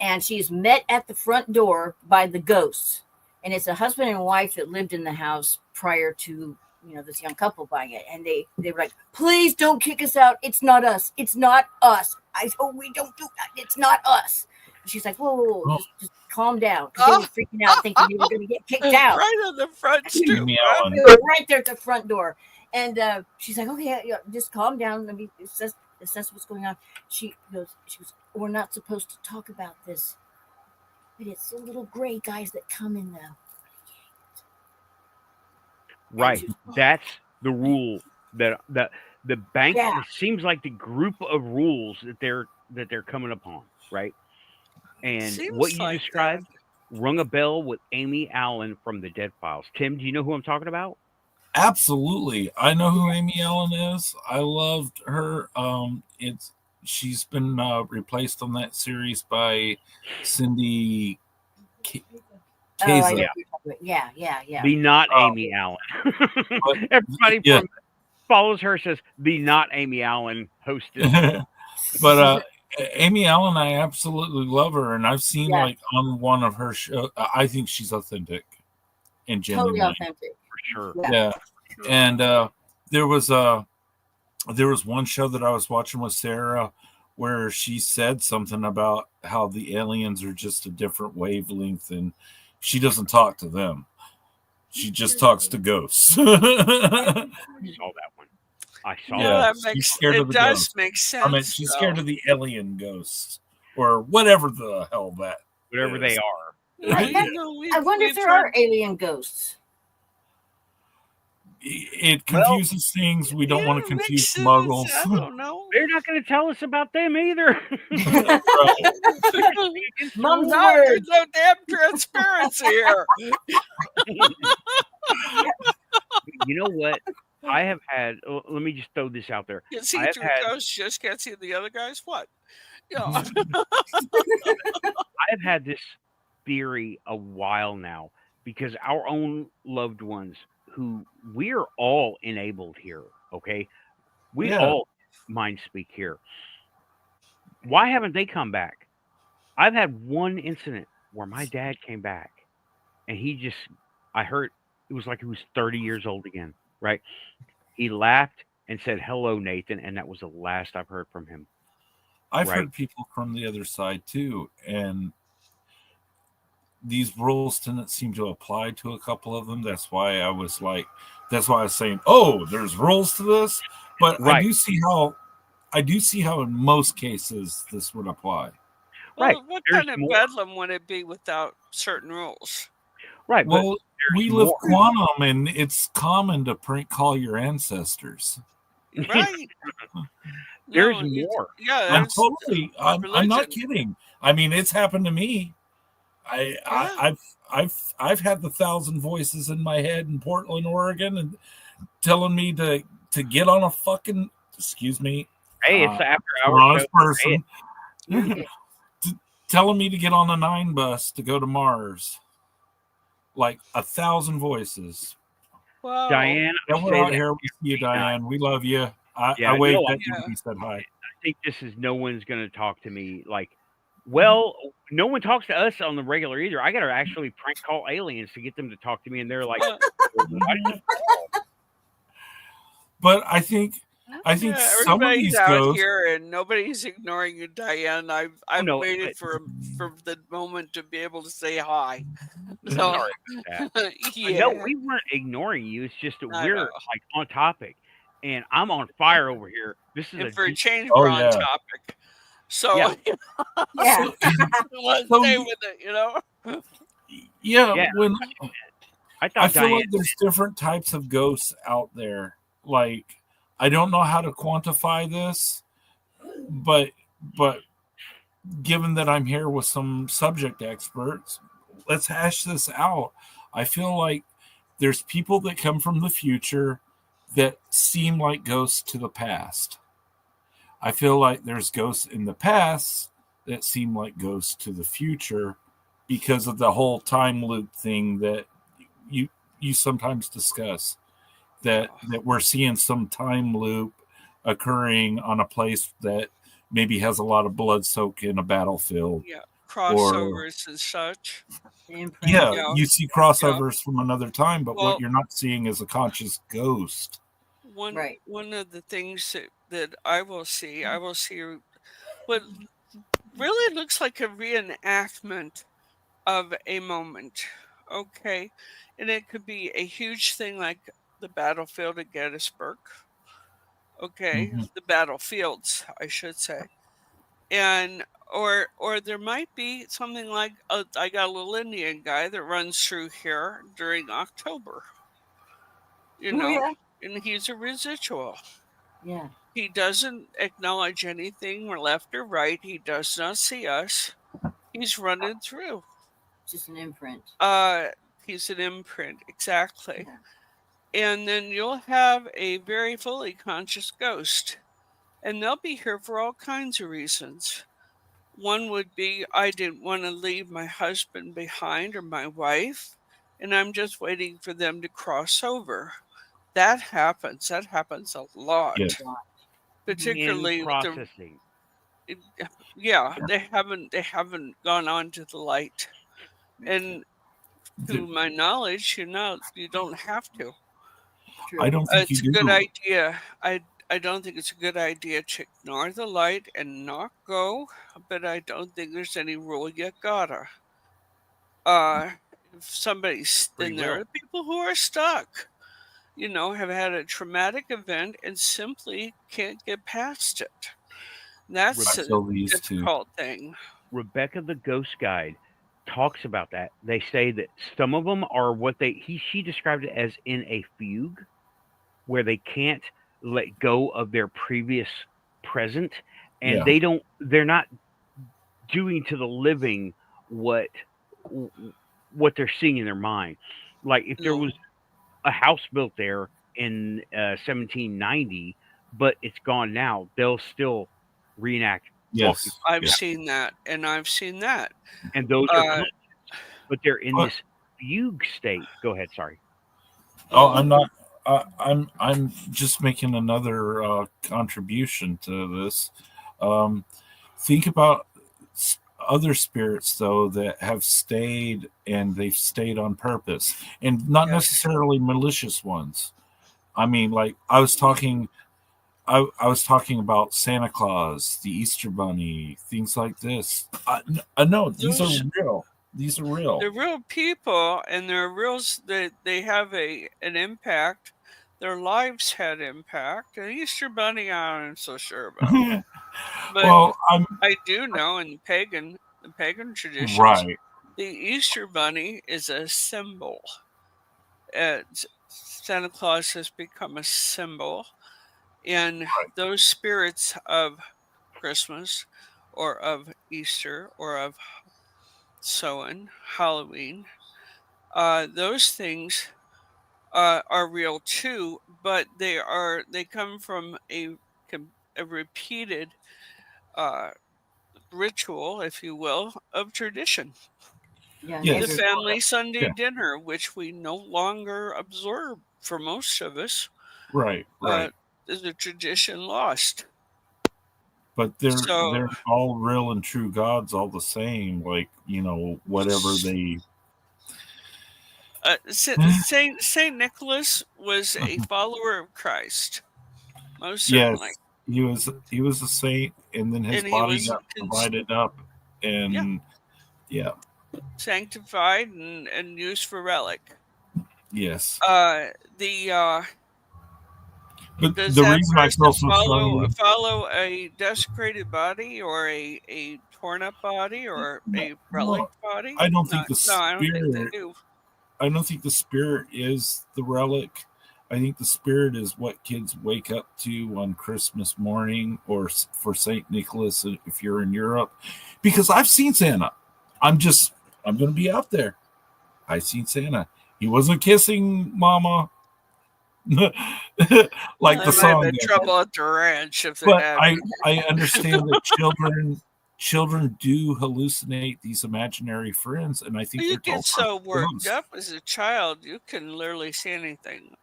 and she's met at the front door by the ghosts. And it's a husband and wife that lived in the house prior to this young couple buying it. And they were like, "Please don't kick us out. It's not us. It's not us. We don't do that. It's not us." And she's like, "Whoa, just calm down." Because they were freaking out, thinking you were going to get kicked out. Right on the front stoop. Amy Allen. Right there at the front door. And she's like, "Okay, yeah, just calm down. Let me assess what's going on." She goes, "We're not supposed to talk about this, but it's the little gray guys that come in the." Right. That's the rule that the bank. Yeah. It seems like the group of rules that they're coming upon, right? And Seems what you like described rung a bell with Amy Allen from the Dead Files. Tim, do you know who I'm talking about? Absolutely. I know who Amy Allen is. I loved her. She's been replaced on that series by Cindy Kaza. Yeah. The not Amy Allen. Everybody follows her says the not Amy Allen hostess. But Amy Allen, I absolutely love her, and I've seen like on one of her shows. I think she's authentic and genuine. Totally authentic. For sure. Yeah. And there was one show that I was watching with Sarah where she said something about how the aliens are just a different wavelength, and she doesn't talk to them. She just talks to ghosts. I saw that one. I saw that. It does make sense. I mean, she's scared of the alien ghosts or whatever the hell that whatever is. they are. I wonder if there are alien ghosts. It confuses things. We don't want to confuse muggles. I don't know. They're not going to tell us about them either. Mom's there's no damn transparency here. You know what? I have had. Let me just throw this out there. You see through ghosts, just can't see the other guys. What? I have had this theory a while now because our own loved ones who we're all enabled here. Okay, we Yeah. all mind speak here. Why haven't they come back? I've had one incident where my dad came back and I heard it was like he was 30 years old again, right? He laughed and said, "Hello, Nathan." And that was the last I've heard from him, I've right? heard people from the other side too, and these rules didn't seem to apply to a couple of them. That's why I was saying, "Oh, there's rules to this," but Right, I do see how in most cases this would apply. right. Well, what There's kind of more. bedlam would it be without certain rules? Right, but Well, we there's live more. quantum, and it's common to prank call your ancestors. Right. There's No, more. I'm there's totally. I'm not religion. kidding. I mean, it's happened to me. Yeah. I've had the 1,000 voices in my head in Portland, Oregon, and telling me to get on a fucking, excuse me, Hey, it's the after hour honest show. person, Okay. telling me to get on a 9 bus to go to Mars. Like 1,000 voices. Wow. Diane, Yeah, I we're say out that here. We see you, Diane. We love you. I Yeah, waved no, at you Yeah. when you said hi. I think this is no one's going to talk to me like, well, no one talks to us on the regular either. I got to actually prank call aliens to get them to talk to me, and they're like, Well, well, why did you call? But I think yeah, some of everybody's these out ghosts. here and nobody's ignoring you, Diane. I've no, waited but for the moment to be able to say hi. So sorry about that. yeah, No, we weren't ignoring you. It's just that I we're know. like on topic, and I'm on fire over here. This is And a for a deep, change, Oh we're on yeah. topic. So yeah, Yeah. let's So stay with it, you know? yeah, yeah. when I I thought feel Diane. like there's different types of ghosts out there. Like I don't know how to quantify this, but but given that I'm here with some subject experts, let's hash this out. I feel like there's people that come from the future that seem like ghosts to the past. I feel like there's ghosts in the past that seem like ghosts to the future because of the whole time loop thing that you sometimes discuss. That we're seeing some time loop occurring on a place that maybe has a lot of blood soak in a battlefield, Yeah, or crossovers and such. Imprint. Yeah. you see Yeah. crossovers from another time, but Well, what you're not seeing is a conscious ghost. Right. one of the things that I will see what really looks like a reenactment of a moment. Okay. And it could be a huge thing like the battlefield at Gettysburg. Okay. Mhm. The battlefields, I should say. And or there might be something like I got a little Indian guy that runs through here during October, you Oh, know, yeah. and he's a residual. Yeah. He doesn't acknowledge anything left or right. He does not see us. He's running through. Just an imprint. He's an imprint, exactly. Yeah. And then you'll have a very fully conscious ghost, and they'll be here for all kinds of reasons. One would be I didn't want to leave my husband behind or my wife, and I'm just waiting for them to cross over. That happens. That happens a lot, Yeah. particularly In with processing. yeah, they haven't gone on to the light. And to my knowledge, you don't have to. True. I don't think It's a you good do. idea. I don't think it's a good idea to ignore the light and not go, but I don't think there's any rule you gotta. Uh, if somebody's Free and there will. are people who are stuck, have had a traumatic event and simply can't get past it. That's I a feel these two. difficult thing. Rebecca the Ghost Guide talks about that. They say that some of them are what she described it as in a fugue, where they can't let go of their previous present, and Yeah. they're not doing to the living what they're seeing in their mind. Like if there No. was a house built there in 1790, but it's gone now, they'll still reenact walking. Yes. I've Yeah. seen that, and I've seen that. And those are Uh, conscious, but they're in But this fugue state. Go ahead, sorry. Oh, I'm not. I'm just making another contribution to this. Um, think about other spirits though that have stayed, and they've stayed on purpose, and not Yes. necessarily malicious ones. I mean, like I was talking about Santa Claus, the Easter Bunny, things like this. No, these are Those real. These are real. they're real people, and they're they have an impact. Their lives had impact. An Easter Bunny, I'm not so sure about, but Well, I'm I do know in the pagan traditions, right. the Easter Bunny is a symbol. Santa Claus has become a symbol, and those spirits of Christmas, or of Easter, or of Samhain, Halloween, those things are real too, but they come from a repeated uh, ritual, if you will, of tradition. Yeah, The Yes. neighbors. family Sunday Yeah. dinner, which we no longer observe for most of us, Right. uh, Right. is a tradition lost. But they're So all real and true gods all the same. Like, whatever they. Saint Nicholas was a follower of Christ, most certainly, Yes, he was a saint, and then his and he body was got divided up, yeah, and yeah, sanctified and used for relic. yes. The But Does the that reason I person feel so strongly, follow a desecrated body, or a torn up body, or a relic no, body? I don't No, think the no, I don't think they spirit. do. I don't think the spirit is the relic. I think the spirit is what kids wake up to on Christmas morning, or for Saint Nicholas if you're in Europe, because I've seen Santa. I'm going to be out there. I seen Santa. He wasn't kissing Mama, like They the might have song been goes. trouble at the ranch if they But have. I understand that children do hallucinate these imaginary friends, and I think You they're get told so worked ghosts. up as a child, you can literally see anything.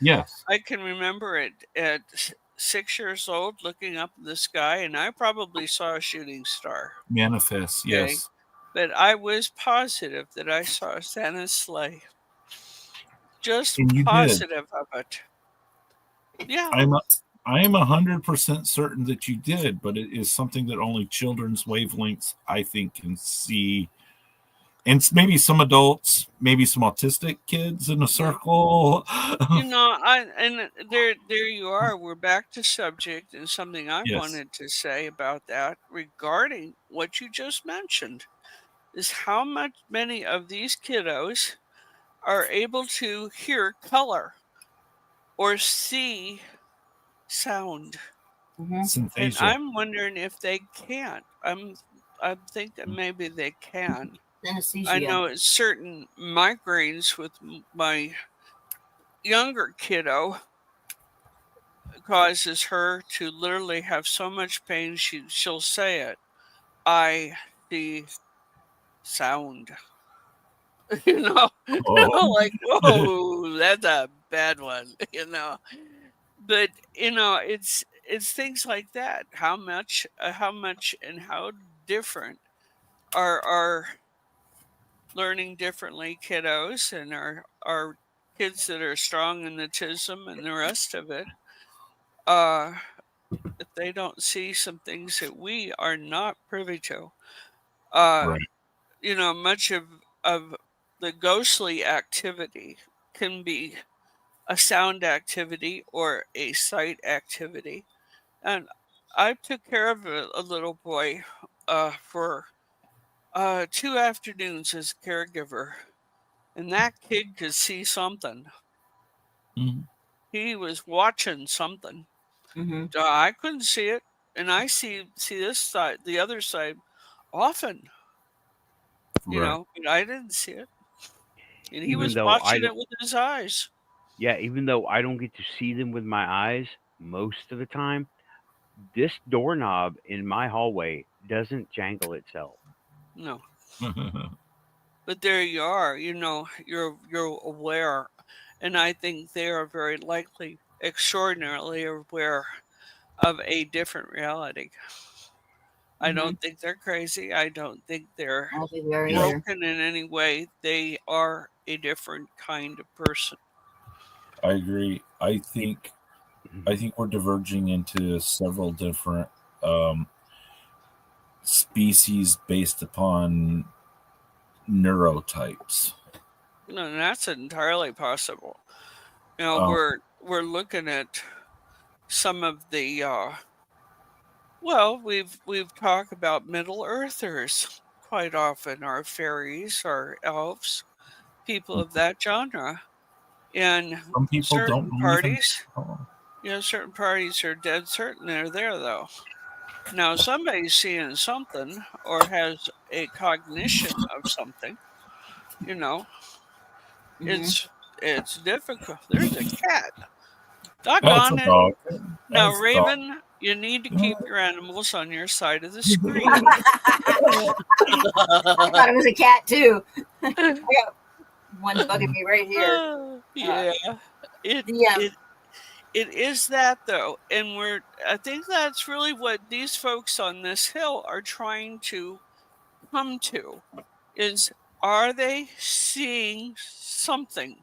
Yes, I can remember it at 6 years old, looking up in the sky, and I probably saw a shooting star. manifest. Okay, Yes, but I was positive that I saw Santa's sleigh. Just and you did. positive of it. Yeah. I'm a, I am 100% certain that you did, but it is something that only children's wavelengths, I think, can see, and maybe some adults, maybe some autistic kids in a Yeah. circle. There you are. We're back to subject, and something I Yes, wanted to say about that regarding what you just mentioned is how many of these kiddos are able to hear color or see sound. Mm-hmm. And synesthesia. I'm wondering if they can't. I'm thinking maybe they can. I Synesthesia. know it's certain migraines with my younger kiddo causes her to literally have so much pain she'll say it. I see sound. Oh, Like, whoa, that's a bad one, But it's things like that. How much and how different are learning differently kiddos, and our kids that are strong in autism and the rest of it. Uh if they don't see some things that we are not privy to. Uh, right. much of the ghostly activity can be a sound activity or a sight activity. And I took care of a little boy for 2 afternoons as a caregiver, and that kid could see something. Mhm. He was watching something. Mm-hmm. I couldn't see it, and I see this side, the other side, often, Right. but I didn't see it, and he Even was though I watching don't, it with his eyes. yeah, even though I don't get to see them with my eyes most of the time, this doorknob in my hallway doesn't jangle itself. No, but there you are. You're aware, And I think they are very likely extraordinarily aware of a different reality. I don't think they're crazy. I don't think they're I think we are Yeah. either. broken in any way. They are a different kind of person. I agree. I think we're diverging into several different species based upon neurotypes. No, that's entirely possible. You know, Um, we're looking at some of the well, we've talked about Middle Earthers quite often, our fairies, our elves, people of that genre. And some people don't certain believe in. parties, certain parties are dead certain they're there though. Now somebody's seeing something or has a cognition of something, you know, it's difficult. There's a cat. That's Doggone a it. dog. Now, That's a dog. Raven, you need to keep your animals on your side of the screen. I thought it was a cat too. I got one bugging me right here. Yeah, it Yeah. it is that though, and I think that's really what these folks on this hill are trying to come to is, are they seeing something?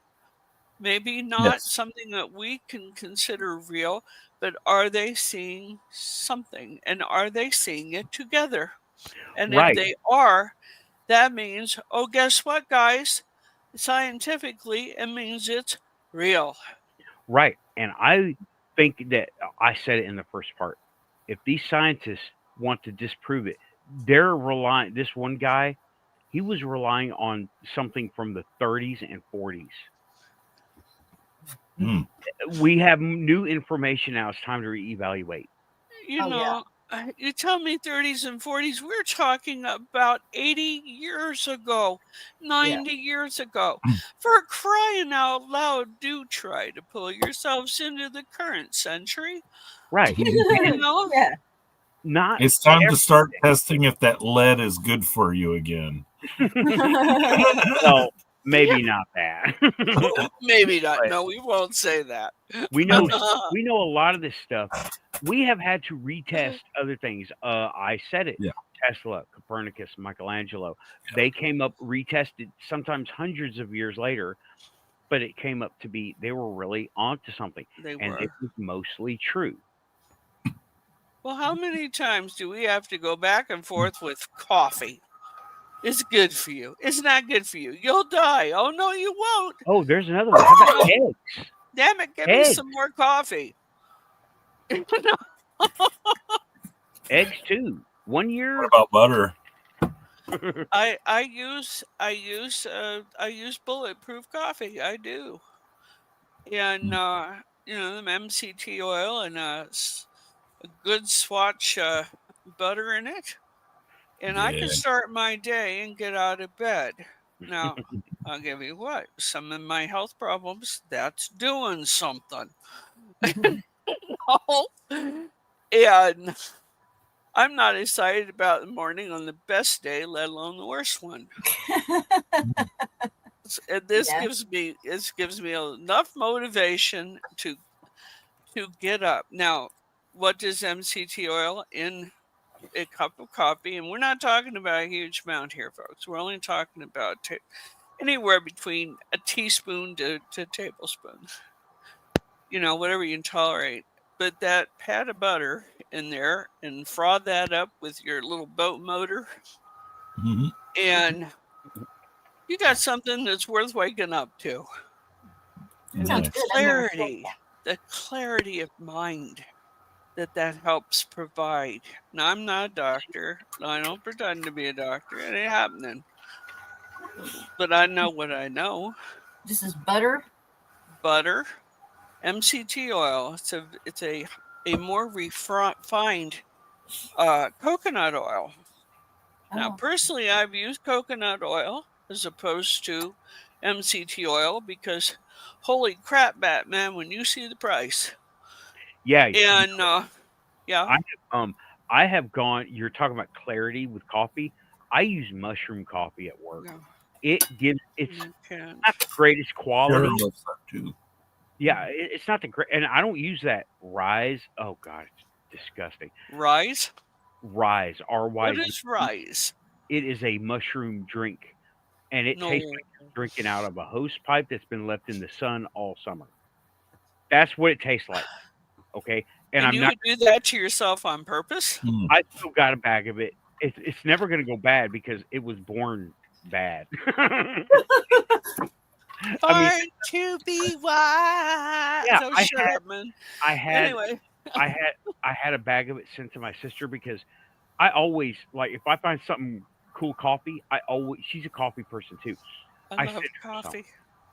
Maybe not Yes. something that we can consider real, but are they seeing something? And are they seeing it together? And if Right. they are, that means, oh, guess what, guys? Scientifically, it means it's real. Right. And I think that I said it in the first part. If these scientists want to disprove it, they're relying, this one guy, he was relying on something from the 30s and 40s. Mm. We have new information now. It's time to reevaluate. You Oh, yeah. know, you tell me 30s and 40s, we're talking about 80 years ago, 90 years ago. For crying out loud, do try to pull yourselves into the current century. Right. You know, Yeah. Not It's time to start testing if that lead is good for you again. well, maybe not that. maybe not. But No, we won't say that. we know a lot of this stuff. We have had to retest other things. I said it. Yeah. Tesla, Copernicus, Michelangelo. They came up retested sometimes hundreds of years later, but it came up to be they were really onto something. They And it were. was mostly true. Well, how many times do we have to go back and forth with coffee? It's good for you. It's not good for you. You'll die. Oh, no, you won't. Oh, there's another one. How about eggs? Damn it, give me some more coffee. Eggs too. 1 year. What about butter? I use bulletproof coffee. I do. And the MCT oil and a good swatch butter in it. And I can start my day and get out of bed. Now, I'll give you what, some of my health problems, that's doing something. And I'm not excited about the morning on the best day, let alone the worst one. And this gives me enough motivation to get up. Now, what does MCT oil in a cup of coffee? And we're not talking about a huge amount here, folks. We're only talking about anywhere between a teaspoon to a tablespoon. Whatever you can tolerate. But that pat of butter in there and froth that up with your little boat motor. Mm-hmm. And you got something that's worth waking up to. And the clarity of mind that helps provide. Now, I'm not a doctor. I don't pretend to be a doctor. It ain't happening. But I know what I know. This is butter? Butter, MCT oil. It's a more refined coconut oil. Now, personally, I've used coconut oil as opposed to MCT oil because, holy crap, Batman, when you see the price. Yeah. And, yeah. I have gone, you're talking about clarity with coffee. I use mushroom coffee at work. It's You can't. not the greatest quality. Jared loves that too. Yeah, it's not the great, and I don't use that Rise. Oh God, it's disgusting. Rise? Rise, What RYZ. is rise? It is a mushroom drink, and it tastes No. like you're drinking out of a hose pipe that's been left in the sun all summer. That's what it tastes like. Okay, and And I'm you not. would do that to yourself on purpose? Hmm. I still got a bag of it. It's never going to go bad because it was born bad. I mean, Born to be wild. yeah, Oh, shut up, man. I had, Anyway, I had a bag of it sent to my sister because I always like if I find something cool coffee, she's a coffee person too. I I love sent her some, coffee.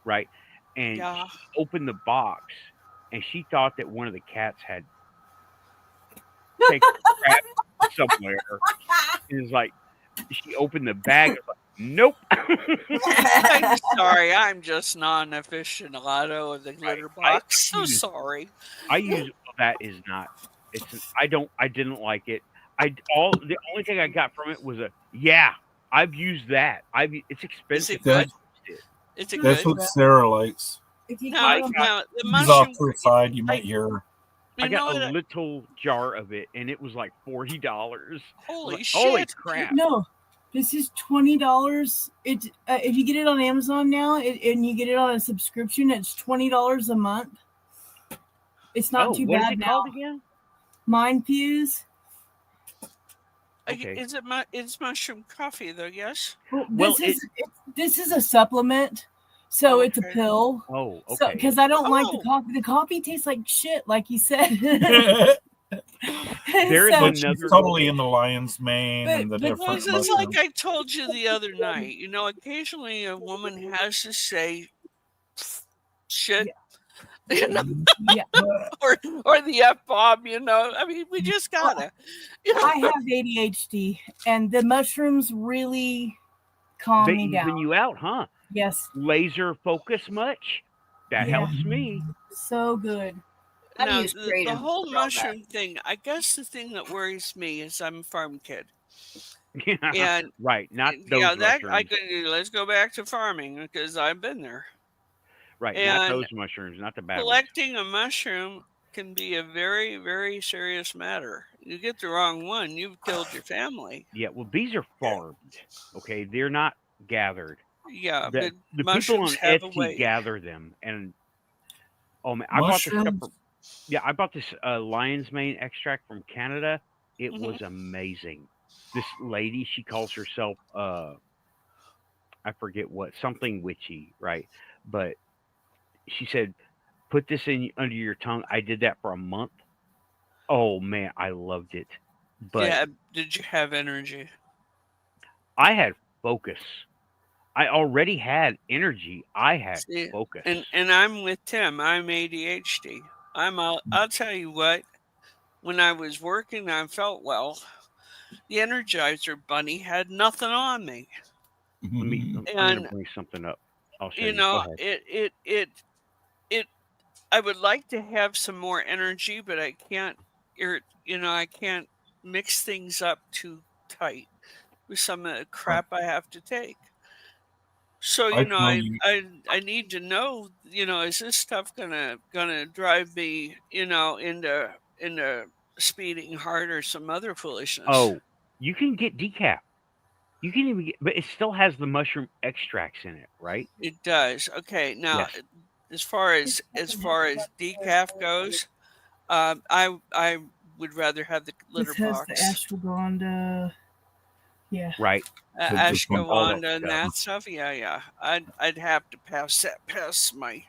right? And Yeah. she opened the box and she thought that one of the cats had taken a crap somewhere. And it's like she opened the bag. Like, nope. I'm sorry. I'm just non-aficionado of the glitter box. So use- sorry. I use that is not. I didn't like it. The only thing I got from it was I've used that. It's expensive. Is it good? I used it. Is it That's good? what Sarah likes. If you Now, go- now the She's off mushroom. to the side. You might hear her. I You know got a what? little jar of it, and it was like $40. Holy Holy shit! crap! No, this is $20. It if you get it on Amazon now, and you get it on a subscription, it's $20 a month. It's not too what is bad it now. called again? Mind Fuse. Okay. It's mushroom coffee though? Yes. Well, This is a supplement, so it's a Okay. pill. Oh, So okay. because I don't like the Oh. coffee. The coffee tastes like shit, like you said. There is So- But she's another- totally in the lion's mane But- and the but- Well, different it's like mushrooms. I told you the other night. You know, occasionally a woman has to say shit. You know, yeah, or the F-bomb, you know. I mean, we just gotta. You know? I have ADHD, and the mushrooms really calm They me even down. you out, huh? Yes, Laser focus much? That Yeah. helps me. so good. I Now, use the Kratom whole for all that. mushroom thing, I guess the thing that worries me is I'm a farm kid. Yeah, And right. Not those yeah, that I mushrooms. could let's go back to farming because I've been there. Right, not and those mushrooms, not the bad ones. Collecting a mushroom can be a very, very serious matter. You get the wrong one, you've killed your family. Yeah, well, these are farmed. Okay, they're not gathered. Yeah, The but people on mushrooms have a Etsy way. gather them, and oh man, I bought this stuff Mushrooms. from, yeah, I bought this lion's mane extract from Canada. It Mhm. was amazing. This lady, she calls herself I forget what, something witchy, right? But she said, put this in under your tongue. I did that for a month. Oh man, I loved it. But Yeah, did you have energy? I had focus. I already had energy. I had See, focus. And I'm with Tim. I'm ADHD. I'll tell you what. When I was working, I felt well. The Energizer Bunny had nothing on me. I'm going And to bring something up. I'll show you you. Go know, ahead. it. I would like to have some more energy, but I can't. I can't mix things up too tight with some of the crap I have to take. So I tell you- I need to know, is this stuff gonna drive me, into speeding hard or some other foolishness? Oh, you can get decaf. You can even get, but it still has the mushroom extracts in it, right? It does. Okay, now Yes. as far as decaf goes, I would rather have the glitter This has box, the ashwagandha. Yeah. Right. So just from all that ashwagandha, and stuff. that stuff. Yeah. I'd have to pass my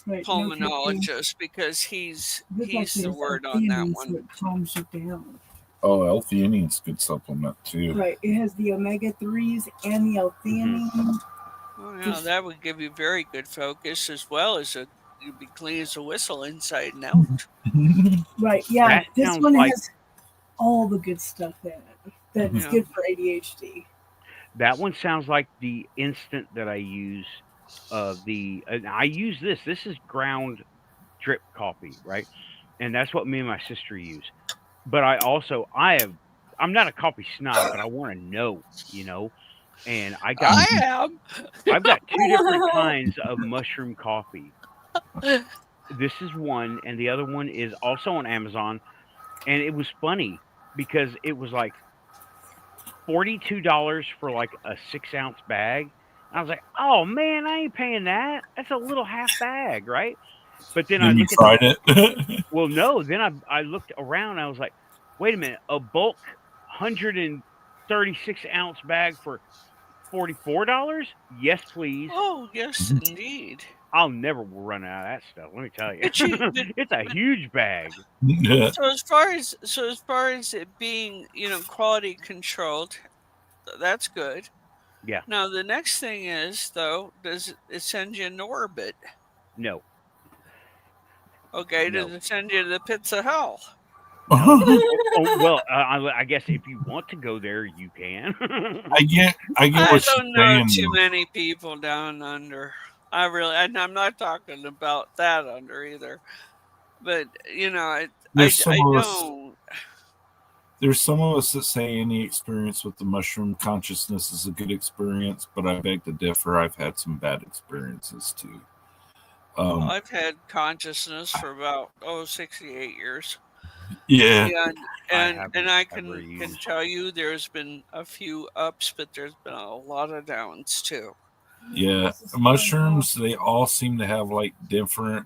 Wait, no caffeine. pulmonologist because he's This actually the has word on that L-theanine, one. so it calms you down. Oh, L-theanine's a good supplement too. Right. It has the omega-3s and the L-theanine. Oh yeah, Just- that would give you very good focus as well as you'd be clean as a whistle inside and out. Right. Yeah. That This sounds one like- has all the good stuff in it. That's Yeah. good for ADHD. That one sounds like the instant that I use. And I use this. This is ground drip coffee, right? And that's what me and my sister use. But I'm not a coffee snob, but I want to know, and I am. I've got two different kinds of mushroom coffee. This is one, and the other one is also on Amazon. And it was funny because it was like $42 for like a 6-ounce bag. I was like, oh man, I ain't paying that. That's a little half bag, right? But then I Then you look at tried it. well, no. Then I looked around. I was like, wait a minute, a bulk 136-ounce bag for $44? Yes, please. Oh, yes, indeed. I'll never run out of that stuff. Let me tell you, But you, it's a huge bag. so as far as it being, quality controlled, that's good. Yeah, Now the next thing is though, does it send you into orbit? no, Okay, does no, it send you to the pits of hell? no. Well, I guess if you want to go there, you can. I get I what she's don't know saying. too Though. many people down under. And I'm not talking about that under either. But There's some I of us. don't. There's some of us that say any experience with the mushroom consciousness is a good experience, but I beg to differ. I've had some bad experiences too. I've had consciousness for about 68 years. Yeah, And I ever can used. tell you there's been a few ups, but there's been a lot of downs too. yeah. Mushrooms, they all seem to have like different.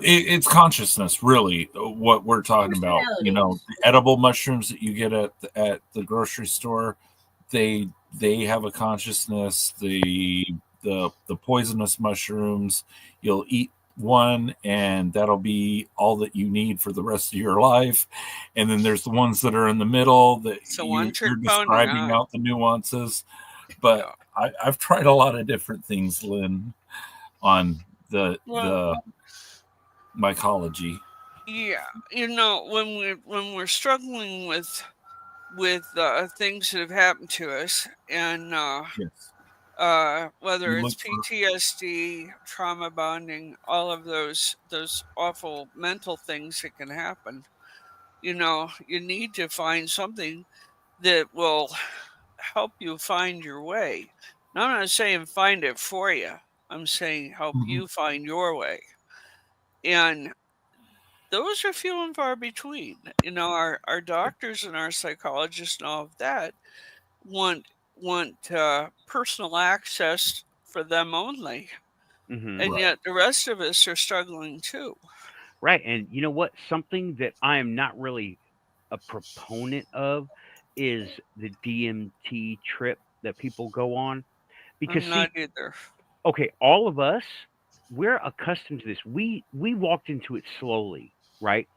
It's consciousness, really, what we're talking about. You know, Personalities. the edible mushrooms that you get at the grocery store, they have a consciousness. The poisonous mushrooms, you'll eat one and that'll be all that you need for the rest of your life. And then there's the ones that are in the middle that It's a one-trick you're pony, describing huh? out the nuances. But I've tried a lot of different things, Lynn, on the mycology. Yeah, when we're struggling with things that have happened to us, and Yes. whether You it's look for PTSD, trauma bonding, all of those awful mental things that can happen, you need to find something that will help you find your way. Now, I'm not saying find it for you. I'm saying help you find your way. And those are few and far between. Our doctors and our psychologists and all of that want personal access for them only, Hmm. and Right. yet the rest of us are struggling too. Right, and you know what? Something that I am not really a proponent of is the DMT trip that people go on. Because I'm see, not either. okay, all of us, we're accustomed to this. We walked into it slowly, right?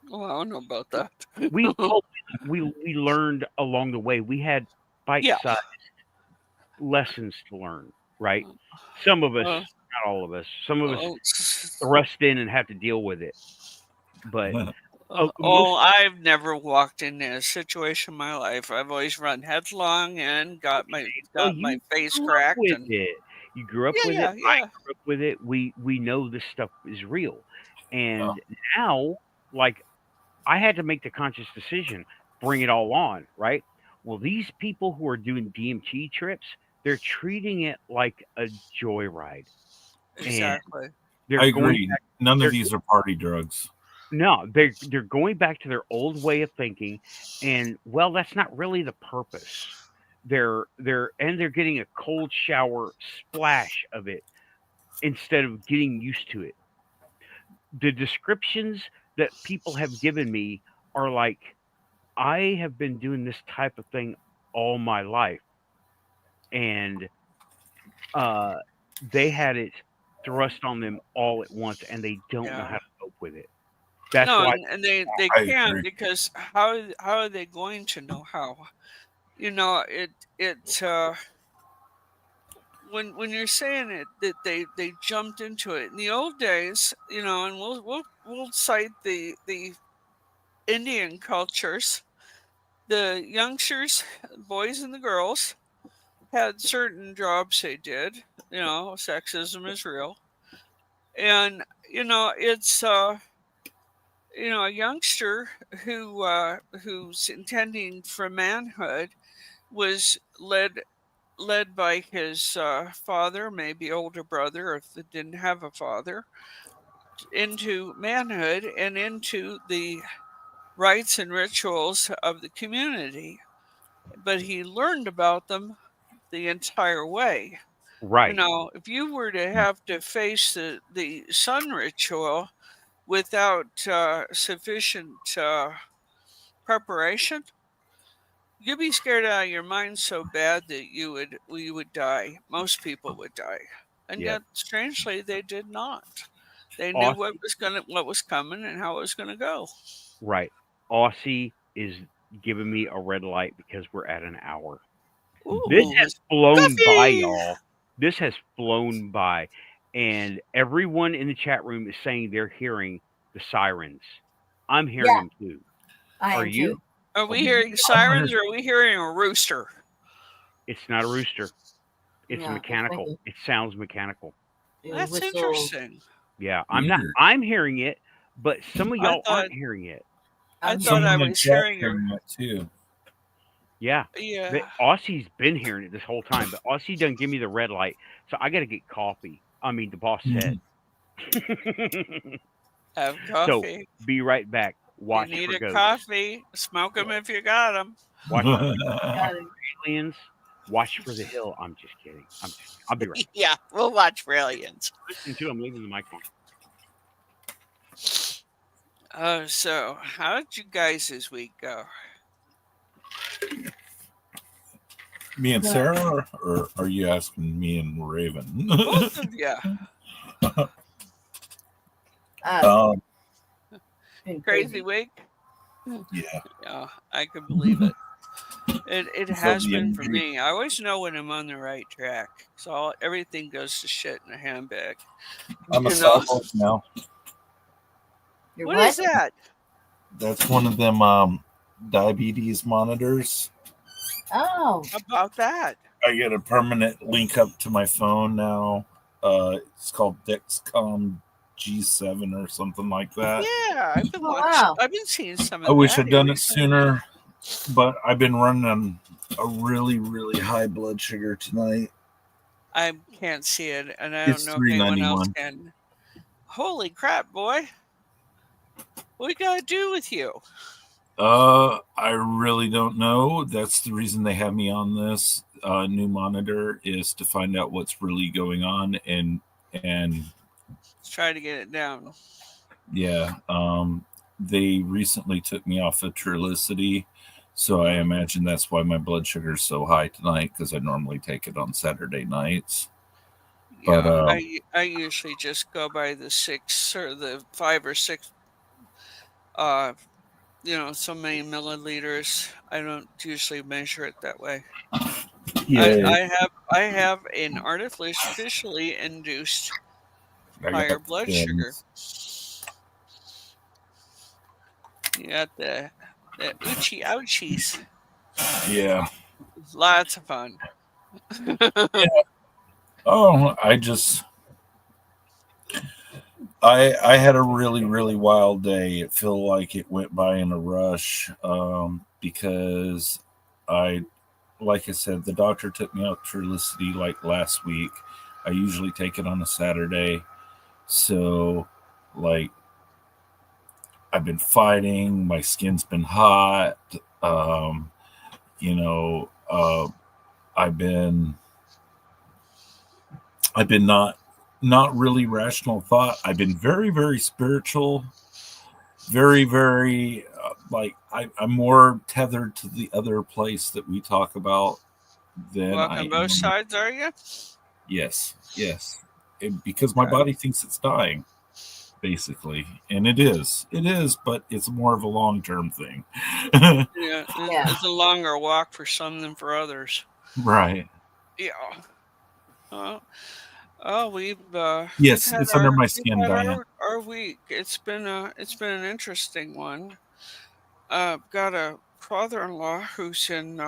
Well, I don't know about that. We oh, we learned along the way. We had Yeah. bite-sized lessons to learn, right? Some of us, Uh, not all of us. Some of us oh, thrust in and have to deal with it. But most I've never walked into a situation in my life. I've always run headlong and got well, my you face grew up cracked, with and it. You grew up with it. I yeah. grew up with it. We know this stuff is real. Yeah. And now, like, I had to make the conscious decision, bring it all on, right? Well, these people who are doing DMT trips, they're treating it like a joyride. And Exactly. I they're going agree. back, None of they're these are party drugs. no, they're going back to their old way of thinking, and well, that's not really the purpose. They're getting a cold shower splash of it instead of getting used to it. The descriptions that people have given me are like, I have been doing this type of thing all my life, and uh, they had it thrust on them all at once, and they don't know Yeah. how to cope with it. That's No, why. and they I can't, agree. because how are they going to know how? It when you're saying it that they jumped into it in the old days, and we'll cite the Indian cultures. The youngsters, boys and the girls, had certain jobs they did. Sexism is real, and a youngster who's intending for manhood was led by his father, maybe older brother, if they didn't have a father, into manhood and into the rites and rituals of the community. But he learned about them the entire way. Right. Now, if you were to have to face the sun ritual without sufficient preparation, you'd be scared out of your mind so bad that you would die. Most people would die, and Yep. yet strangely they did not. They knew Aussie, what was coming and how it was gonna go. right. Aussie is giving me a red light because we're at an hour. This Ooh, has flown by, coffee! y'all. This has flown by. And everyone in the chat room is saying they're hearing the sirens. I'm hearing Yeah, them too. I Are am you? too. Are we Okay. hearing sirens or are we hearing a rooster? It's not a rooster. It's Yeah, it's mechanical. like It sounds mechanical. a That's whistle. interesting. Yeah, I'm not. Weird. I'm hearing it, but some of I y'all thought aren't hearing it. I I'm thought hearing I Someone in was chat hearing hearing a that too. Yeah. yeah. Aussie's been hearing it this whole time, but Aussie doesn't give me the red light, so I got to get coffee. I mean, the boss said. Have So coffee. be right back. You Watch need for a ghosts. coffee. Smoke them if you got them. Watch for got it. aliens. Watch for the hill. I'm just kidding. I'll be right. Yeah, we'll watch for aliens. Listening to. I'm leaving the mic on. So how did you guys this week go? Me and Sarah, or are you asking me and Raven? Both of you. um, Been Crazy week? yeah. Yeah, I can believe it. It So has the been for energy- me. I always know when I'm on the right track. So everything goes to shit in a handbag. I'm a You know? cyborg now. You're What is what? that? That's one of them diabetes monitors. Oh, How about that? I get a permanent link up to my phone now. It's called Dexcom G7 or something like that. Yeah, I've been Oh, watching. wow. I've been seeing some of I wish that I'd done it recently. sooner, but I've been running a really, really high blood sugar tonight. I can't see it, and I don't It's know if anyone else 391. can. Holy crap, boy! What we gotta do with you? I really don't know. That's the reason they have me on this new monitor, is to find out what's really going on, and Let's try to get it down. yeah, they recently took me off of Trulicity, so I imagine that's why my blood sugar is so high tonight, because I normally take it on Saturday nights. Yeah, But I usually just go by the 6 or the 5 or 6 so many milliliters. I don't usually measure it that way. yeah, I have an artificially induced I got higher the blood sugar. pins. You got the oochie ouchies. Yeah. Lots of fun. Oh, I had a really, really wild day. It felt like it went by in a rush, because like I said, the doctor took me out to Trulicity like last week. I usually take it on a Saturday. So, like, I've been fighting. My skin's been hot. You know, I've been not really rational thought. I've been very, very spiritual. Very, very I'm more tethered to the other place that we talk about than Walk I on both am. sides, are you? Yes. Because my Okay. body thinks it's dying, basically, and it is, but it's more of a long-term thing. Yeah, Yeah. it's a longer walk for some than for others. Right. Yeah. We've Yes, had it's under my we've skin, had Diane. our week. It's been an interesting one. Got a father-in-law who's in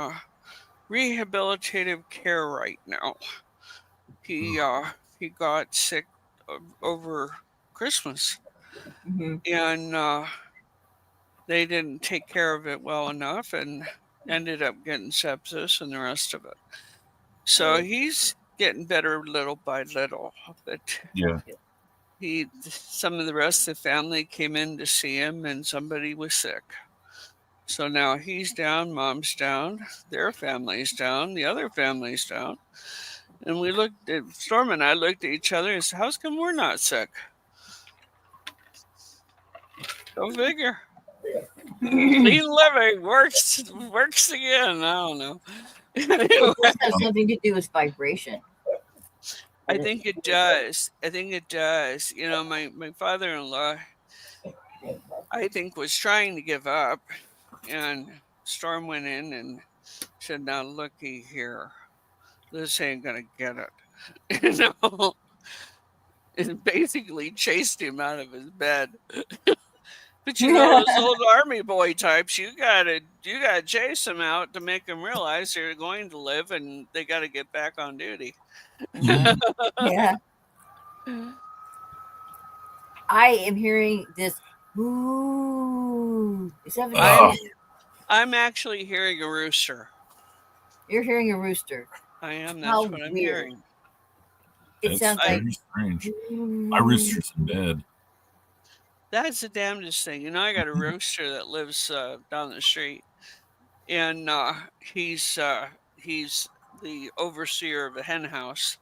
rehabilitative care right now. He got sick over Christmas, Mm-hmm. and they didn't take care of it well enough and ended up getting sepsis and the rest of it. So he's getting better little by little, but Yeah. some of the rest of the family came in to see him, and somebody was sick. So now he's down, mom's down, their family's down, the other family's down. And we looked at Storm and I looked at each other and said, "How's come we're not sick?" Go figure. Clean living works again. I don't know. It does have something to do with vibration. I think it does. You know, my father-in-law, I think, was trying to give up, and Storm went in and said, "Now looky here, this ain't gonna get it." You know, and basically chased him out of his bed. But you know, those old army boy types, you gotta chase them out to make them realize they're going to live and they gotta get back on duty. Yeah. I am hearing this. Ooh, is that what I'm actually hearing a rooster. You're hearing a rooster. I am. That's How what I'm weird. hearing. It sounds like very strange. My rooster's in bed. That's the damnedest thing. You know, I got a rooster that lives down the street, and he's the overseer of a hen house.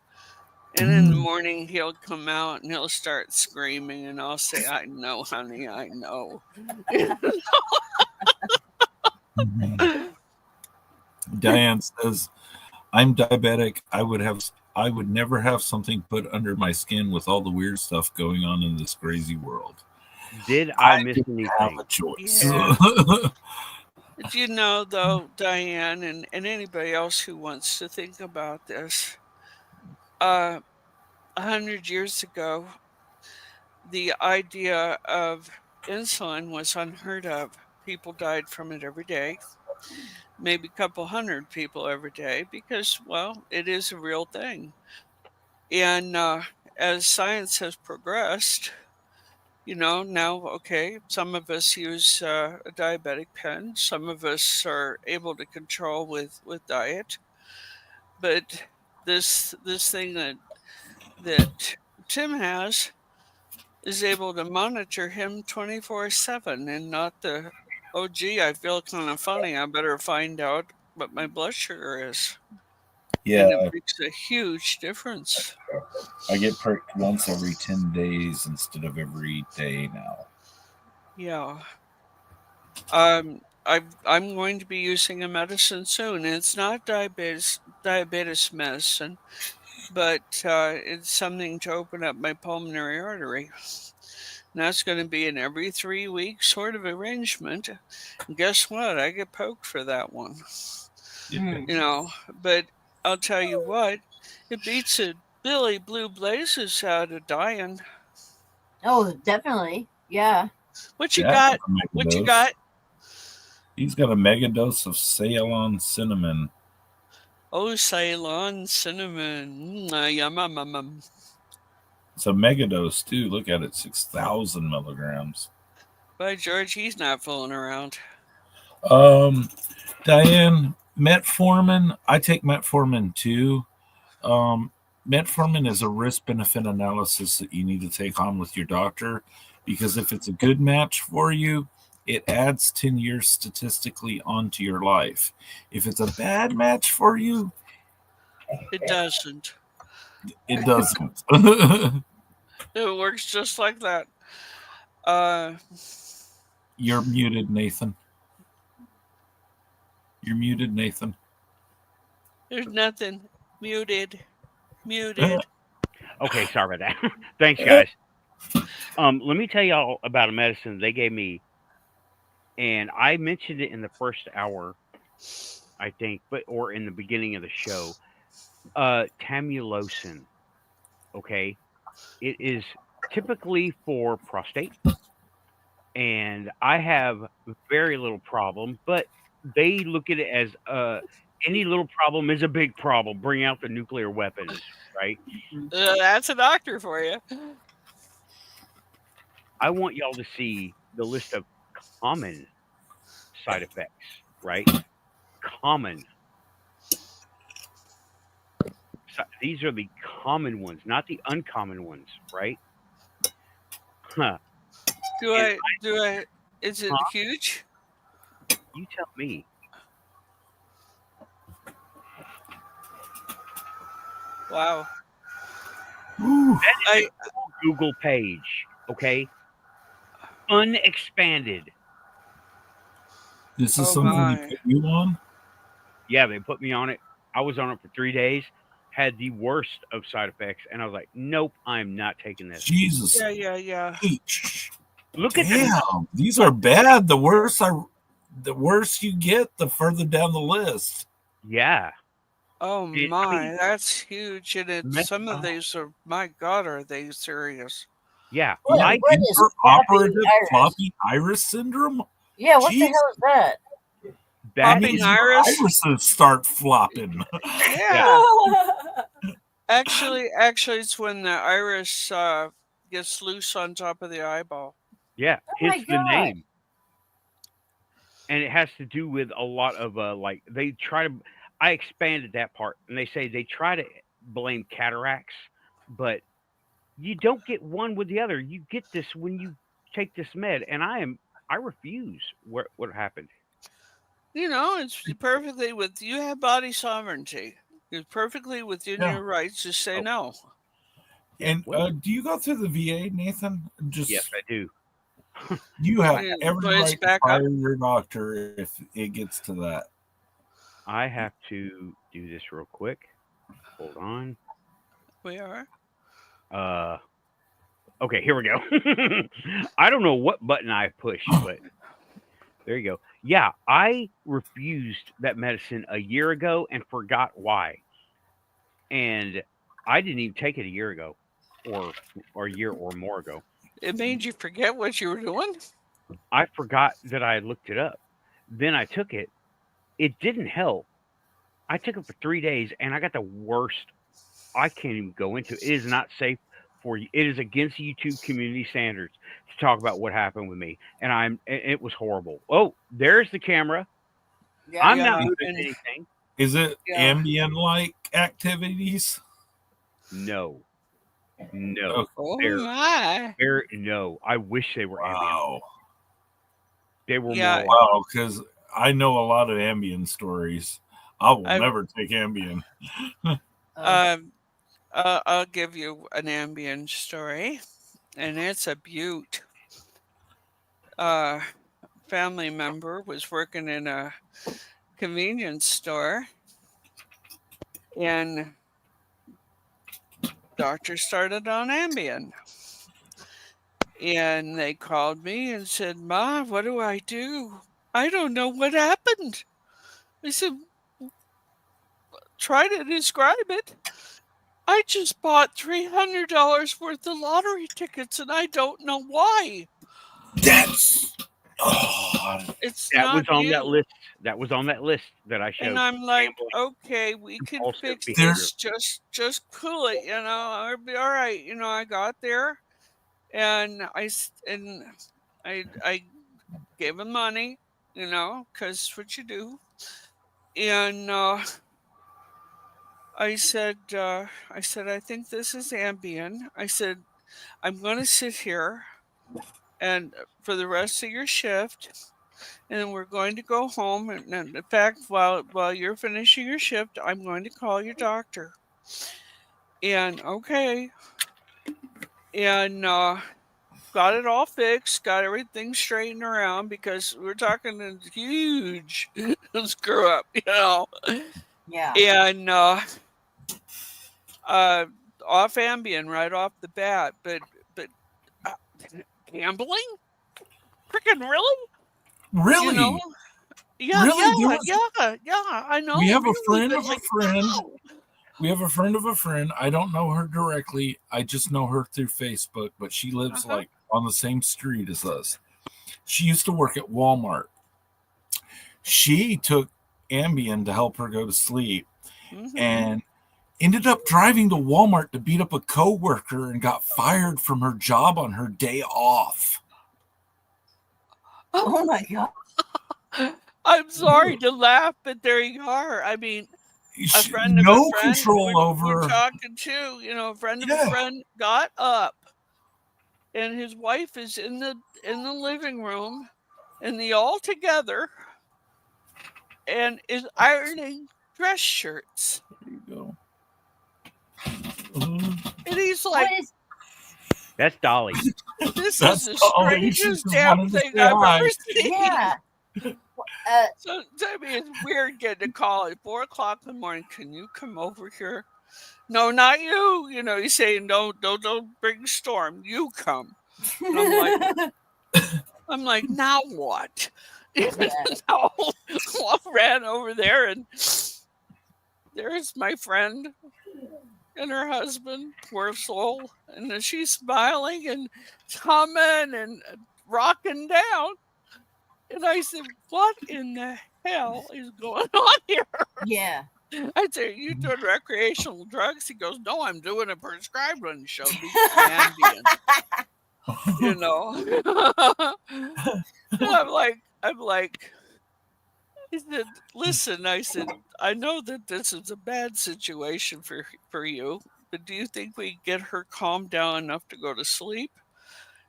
And in the morning, he'll come out and he'll start screaming, and I'll say, "I know, honey, I know." Diane says, "I'm diabetic. I would never have something put under my skin with all the weird stuff going on in this crazy world." Did I miss didn't anything? have a choice. Yeah. But you know, though, Diane, and anybody else who wants to think about this, 100 years ago, the idea of insulin was unheard of. People died from it every day, maybe a couple hundred people every day, because, well, it is a real thing. And as science has progressed, you know, now, okay, some of us use a diabetic pen. Some of us are able to control with diet. But this thing that Tim has is able to monitor him 24/7, and not the, "Oh, gee, I feel kind of funny. I better find out what my blood sugar is." And it makes a huge difference. I get pricked once every 10 days instead of every day now. Yeah. I'm going to be using a medicine soon. It's not diabetes medicine, but it's something to open up my pulmonary artery. And that's going to be an every 3 week sort of arrangement. And guess what? I get poked for that one. You know, but I'll tell you what, it beats a Billy Blue Blazes out of dying. Oh, definitely. Yeah. What you got? What you got? He's got a mega dose of Ceylon cinnamon. Oh, Ceylon cinnamon. Yum. It's a mega dose too. Look at it, 6,000 milligrams. By George, he's not fooling around. Diane, metformin. I take metformin too. Metformin is a risk-benefit analysis that you need to take on with your doctor, because if it's a good match for you, it adds 10 years statistically onto your life. If it's a bad match for you, it doesn't. It doesn't. It works just like that. You're muted, Nathan. You're muted, Nathan. There's nothing. Muted. Okay, sorry about that. Thanks, guys. Let me tell y'all about a medicine they gave me, and I mentioned it in the first hour, I think, or in the beginning of the show. Tamulocin. Okay, it is typically for prostate, and I have very little problem, but they look at it as any little problem is a big problem. Bring out the nuclear weapons, right? That's a doctor for you. I want y'all to see the list of common side effects, right? Common. So these are the common ones, not the uncommon ones, right? Huh. Is it huge? You tell me. Wow. Ooh. That is a full Google page, okay? Unexpanded. This is Oh, something my. they put you on? Yeah, they put me on it. I was on it for 3 days, had the worst of side effects, and I was like, nope, I'm not taking this. Jesus. Yeah. H. Look at Damn, the these are bad. The worse you get, the further down the list. Yeah. Oh I my, mean, that's huge. And mess- some of these are, my God, are they serious? Yeah. What, I what is Operative popping iris? floppy iris syndrome? Yeah, what the Jeez. hell is that? that Popping is iris? Irises start flopping. Yeah. Actually, it's when the iris gets loose on top of the eyeball. yeah, Oh my hence the God. name. And it has to do with a lot of like they try to I expanded that part and they say they try to blame cataracts, but you don't get one with the other. You get this when you take this med, and I refuse. What happened? You know, it's perfectly with you have body sovereignty. It's perfectly within Yeah. your rights to say Oh. no. And Well, do you go through the VA, Nathan? Just yes, I do. you have Yeah, every but it's right to back up. fire your doctor if it gets to that. I have to do this real quick. Hold on. We are. Okay, here we go. I don't know what button I pushed, but there you go. Yeah, I refused that medicine a year ago and forgot why. And I didn't even take it a year ago or a year or more ago. It made you forget what you were doing. I forgot that I had looked it up. Then I took it. It didn't help. I took it for 3 days and I got the worst. I can't even go into it. It is not safe for you. It is against YouTube community standards to talk about what happened with me. And it was horrible. Oh, there's the camera. Yeah. I'm not Yeah, moving and- anything. Is it Yeah. ambient-like activities? No. No. Okay. Oh They're- my. No. I wish they were ambient. Wow. They were Yeah. more. Wow, because I know a lot of Ambien stories. I will I've- never take Ambien. I'll give you an Ambien story, and it's a beaut. Family member was working in a convenience store, and doctor started on Ambien. And they called me and said, "Ma, what do? I don't know what happened." I said, "Try to describe it." "I just bought $300 worth of lottery tickets and I don't know why." That's It's That not was on you. that list. That was on that list that I showed. And I'm like, Gambling. okay, we can Compulsive fix behavior. this. Just cool it, I'll be all right. I got there, and I gave him money, because what you do, and I said, I think this is Ambien. I said, I'm going to sit here and for the rest of your shift, and then we're going to go home. And in fact, while you're finishing your shift, I'm going to call your doctor. And okay, and got it all fixed, got everything straightened around because we're talking a huge screw up, Yeah. And off Ambien right off the bat, but gambling? Freaking really? really. Yeah, Really? yeah. I know. We have a really, friend but of a like, friend. wow. We have a friend of a friend. I don't know her directly. I just know her through Facebook, but she lives Uh-huh. like on the same street as us. She used to work at Walmart. She took Ambien to help her go to sleep Mhm. and ended up driving to Walmart to beat up a coworker and got fired from her job on her day off. Oh my God. I'm sorry to laugh, but there you are. I mean, a friend of no a friend control we're over. talking to, a friend of a friend got up, and his wife is in the living room, and they all together, and is ironing dress shirts. There you go. And he's like, That's Dolly. This That's is the Dolly. She strangest just damn wanted to thing say I've hi. ever seen. Yeah. So I mean, it's weird getting a call at 4:00 in the morning. Can you come over here? No, not you. He's saying, don't bring storm. You come. And I'm like, now what? So I ran over there, and there's my friend and her husband, poor soul, and she's smiling and humming and rocking down. And I said, what in the hell is going on here? Yeah. I said, you doing recreational drugs? He goes, no, I'm doing a prescribed one. He showed me Ambien. And I'm like, I said, listen, I know that this is a bad situation for you, but do you think we get her calmed down enough to go to sleep?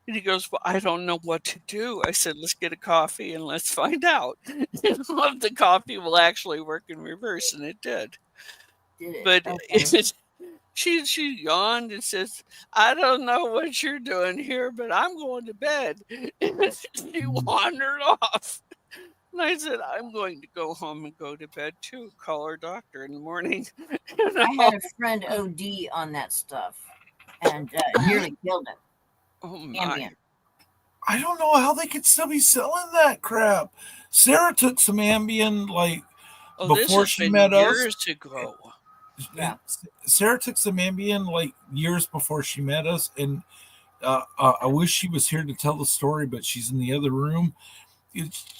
And he goes, well, I don't know what to do. I said, let's get a coffee and let's find out if the coffee will actually work in reverse. And it did. But okay. She yawned and says, I don't know what you're doing here, but I'm going to bed. And she wandered off. And I said, I'm going to go home and go to bed too. Call our doctor in the morning. I had a friend OD on that stuff and nearly killed him. Oh my. Ambien. I don't know how they could still be selling that crap. Sarah took some Ambien before she met us. Years ago. Yeah. Sarah took some Ambien years before she met us, and I wish she was here to tell the story, but she's in the other room.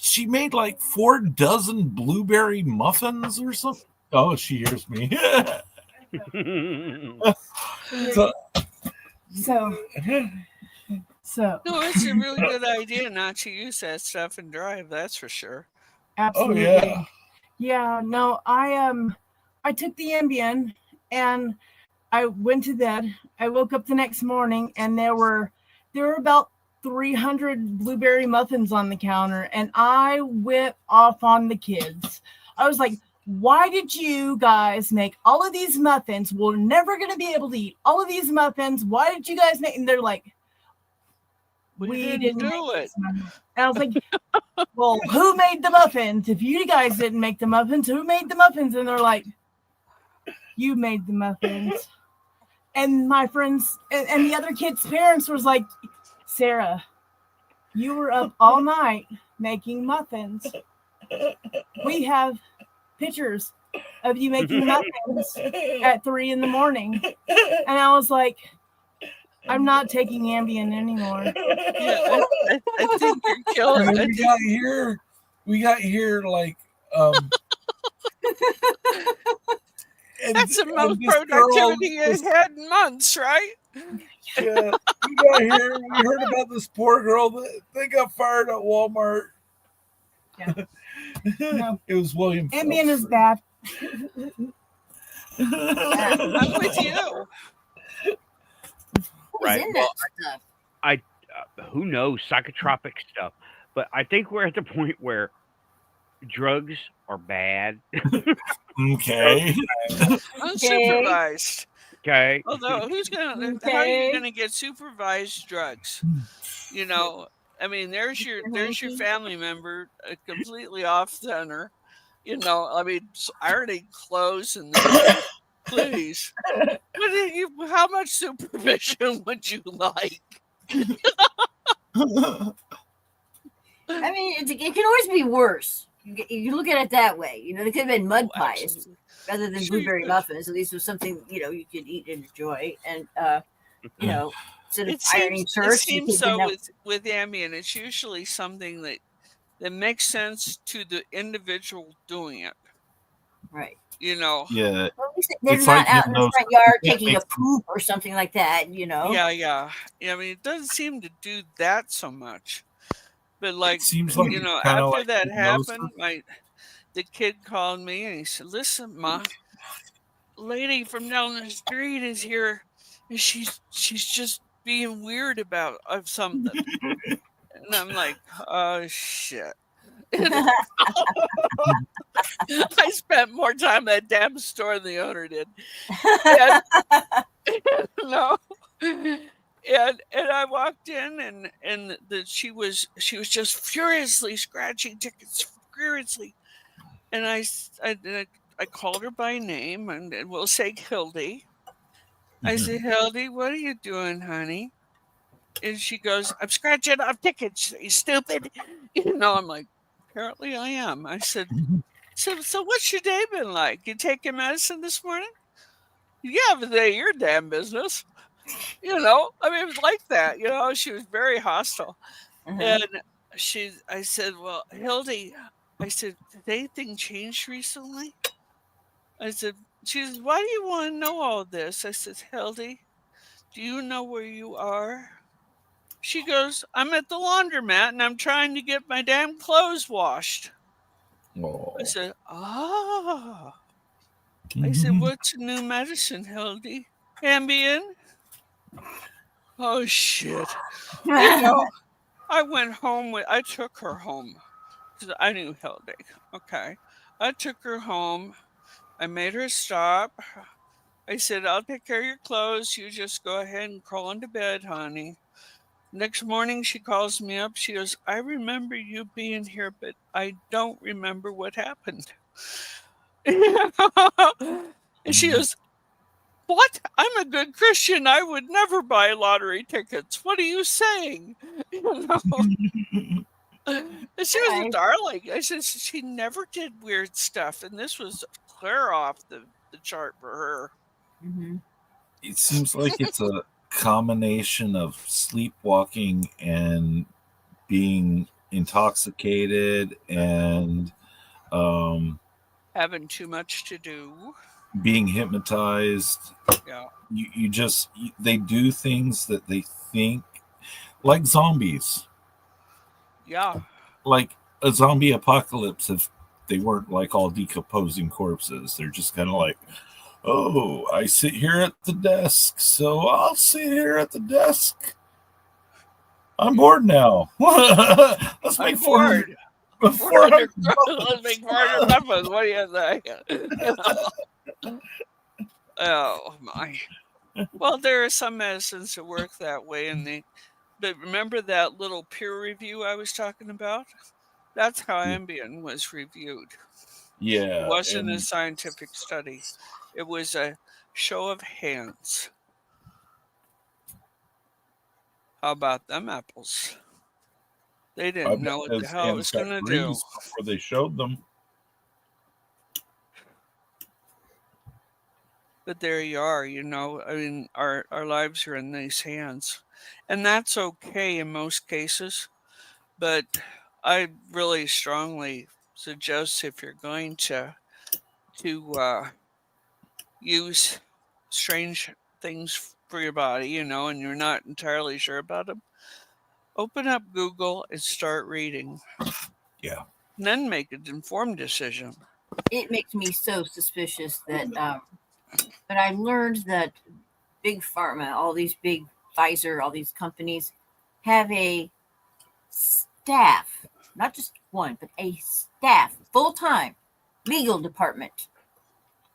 She made 4 dozen blueberry muffins or something. Oh, she hears me. So no, it's a really good idea not to use that stuff and drive. That's for sure. Absolutely. Oh, yeah. No, I took the Ambien and I went to bed. I woke up the next morning and there were about 300 blueberry muffins on the counter, and I went off on the kids. I was like, why did you guys make all of these muffins? We're never going to be able to eat all of these muffins. Why did you guys make? And they're like, we didn't do it. And I was like, well, who made the muffins? If you guys didn't make the muffins, who made the muffins? And they're like, you made the muffins. And my friends and the other kids' parents was like, Sarah, you were up all night making muffins. We have pictures of you making muffins at 3 a.m. And I was like, I'm not taking Ambien anymore. Yeah, I think you're killing it. We got here that's the most productivity you've had in months, right? Yeah, we got here. We heard about this poor girl that they got fired at Walmart. Yeah. No. It was William. Ambien is bad. I'm with you. Right. Well, who knows psychotropic stuff, but I think we're at the point where drugs are bad. Okay. Unsupervised. Okay. Although, how are you gonna get supervised drugs? I mean, there's your family member completely off center. I mean, ironing clothes and please. How much supervision would you like? I mean, it can always be worse. You look at it that way. They could have been mud pies. Absolutely. Rather than blueberry muffins, at least it was something you could eat and enjoy. And instead of ironing shirts, it seems so with Ambien, it's usually something that makes sense to the individual doing it. Right. Yeah. Well, at least they're not out in the front yard taking a poop or something like that. Yeah. I mean, it doesn't seem to do that so much. But like, seems like you know, kinda after like that hypnosis. happened, the kid called me and he said, "Listen, Ma, lady from down the street is here, and she's just being weird about something." And I'm like, "Oh shit." I spent more time at that damn store than the owner did. And, no. And I walked in and she was just furiously scratching tickets, furiously. And I called her by name, and we'll say Hildy. I said, "Hildy, what are you doing, honey?" And she goes, "I'm scratching off tickets, you stupid." You know, I'm like, "Apparently I am." I said, so what's your day been like? You taking medicine this morning?" "Yeah, but they your damn business." You know, I mean, it was like that. You know, she was very hostile. And I said, "Well, Hildy," I said, "did anything change recently?" I said, she says, "Why do you want to know all this?" I said, "Hildy, do you know where you are?" She goes, "I'm at the laundromat and I'm trying to get my damn clothes washed." Oh. I said, "Oh." I said, "What's new medicine, Hildy? Ambien?" Oh, shit. You know, I went home I took her home because I knew Hildy. Okay. I took her home. I made her stop. I said, "I'll take care of your clothes. You just go ahead and crawl into bed, honey." Next morning, she calls me up. She goes, "I remember you being here, but I don't remember what happened." And she goes, "What? I'm a good Christian. I would never buy lottery tickets. What are you saying?" You know? And she was a Right. darling. I said she never did weird stuff, and this was clear off the chart for her. It seems like it's a combination of sleepwalking and being intoxicated and Having too much to do. being hypnotized. Yeah. They do things that they think, like zombies, Yeah. like a zombie apocalypse. If they weren't like all decomposing corpses, they're just kind of like, "Oh, I sit here at the desk, so I'll sit here at the desk. I'm bored now. Let's I'm make 400, bored. 400 Let's make 400 muffins. What do you say? You know? Oh my. Well, there are some medicines that work that way, but remember that little peer review I was talking about? That's how Ambien was reviewed. It Yeah, wasn't a and scientific study. It was a show of hands. How about them apples? They I didn't bet know what the those hell it hands was got going to do. greased before they showed them. But there you are, you know. I mean, our lives are in these hands, and that's okay in most cases. But I really strongly suggest, if you're going to use strange things for your body, you know, and you're not entirely sure about them, open up Google and start reading. Yeah. And then make an informed decision. It makes me so suspicious that, but I learned that big pharma, all these big Pfizer, all these companies have a staff, not just one, but a staff, full time legal department.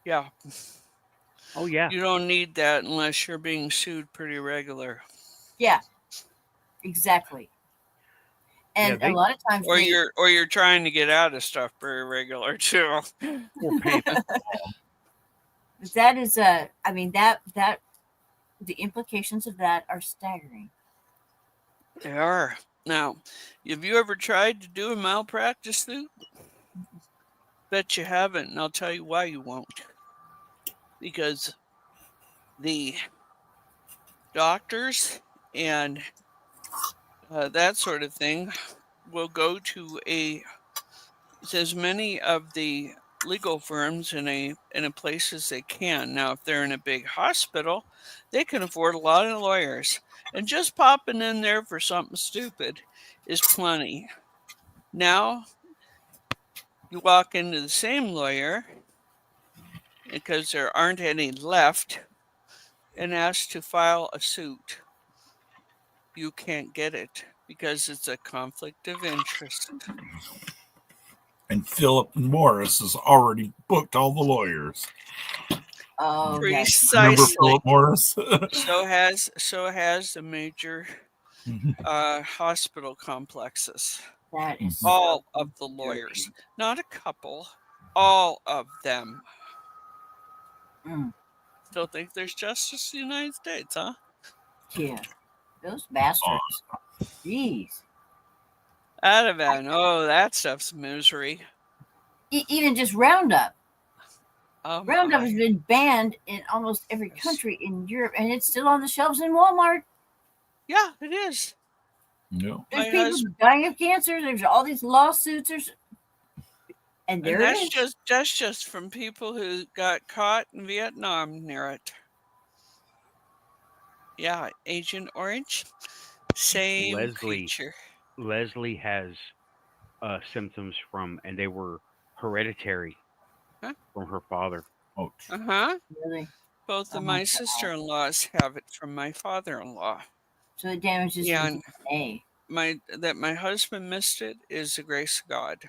Yeah. Oh yeah. You don't need that unless you're being sued pretty regular. Yeah, exactly. And Yeah, a lot of times Or you're trying to get out of stuff very regular too. or pay for that is I mean that the implications of that are staggering. They are. Now, have you ever tried to do a malpractice suit? Bet you haven't, and I'll tell you why you won't. Because the doctors and that sort of thing will go to as many of the legal firms in a place as they can. Now, if they're in a big hospital, they can afford a lot of lawyers. And just popping in there for something stupid is plenty. Now, you walk into the same lawyer, because there aren't any left, and ask to file a suit. You can't get it because it's a conflict of interest. And Philip Morris has already booked all the lawyers. Oh, that's Remember Precisely. Philip Morris? So has the major hospital complexes. that is All so of the lawyers, dirty. not a couple, all of them. Mm, Still think there's justice in the United States, huh? yeah, those bastards. Jeez. Ativan, oh, that stuff's misery. Even just Roundup. Oh, Roundup my. has been banned in almost every country in Europe, and it's still on the shelves in Walmart. Yeah, it is. No. There's My people husband- dying of cancer. There's all these lawsuits, and there And it that's is. just from people who got caught in Vietnam near it. Yeah, Agent Orange, same Leslie. creature. Leslie has symptoms from, and they were hereditary Huh? from her father. Oh, Uh-huh. Really. Both Oh of my my God. sister-in-laws have it from my father-in-law. So it damages Yeah, the and DNA. that my husband missed it is the grace of God.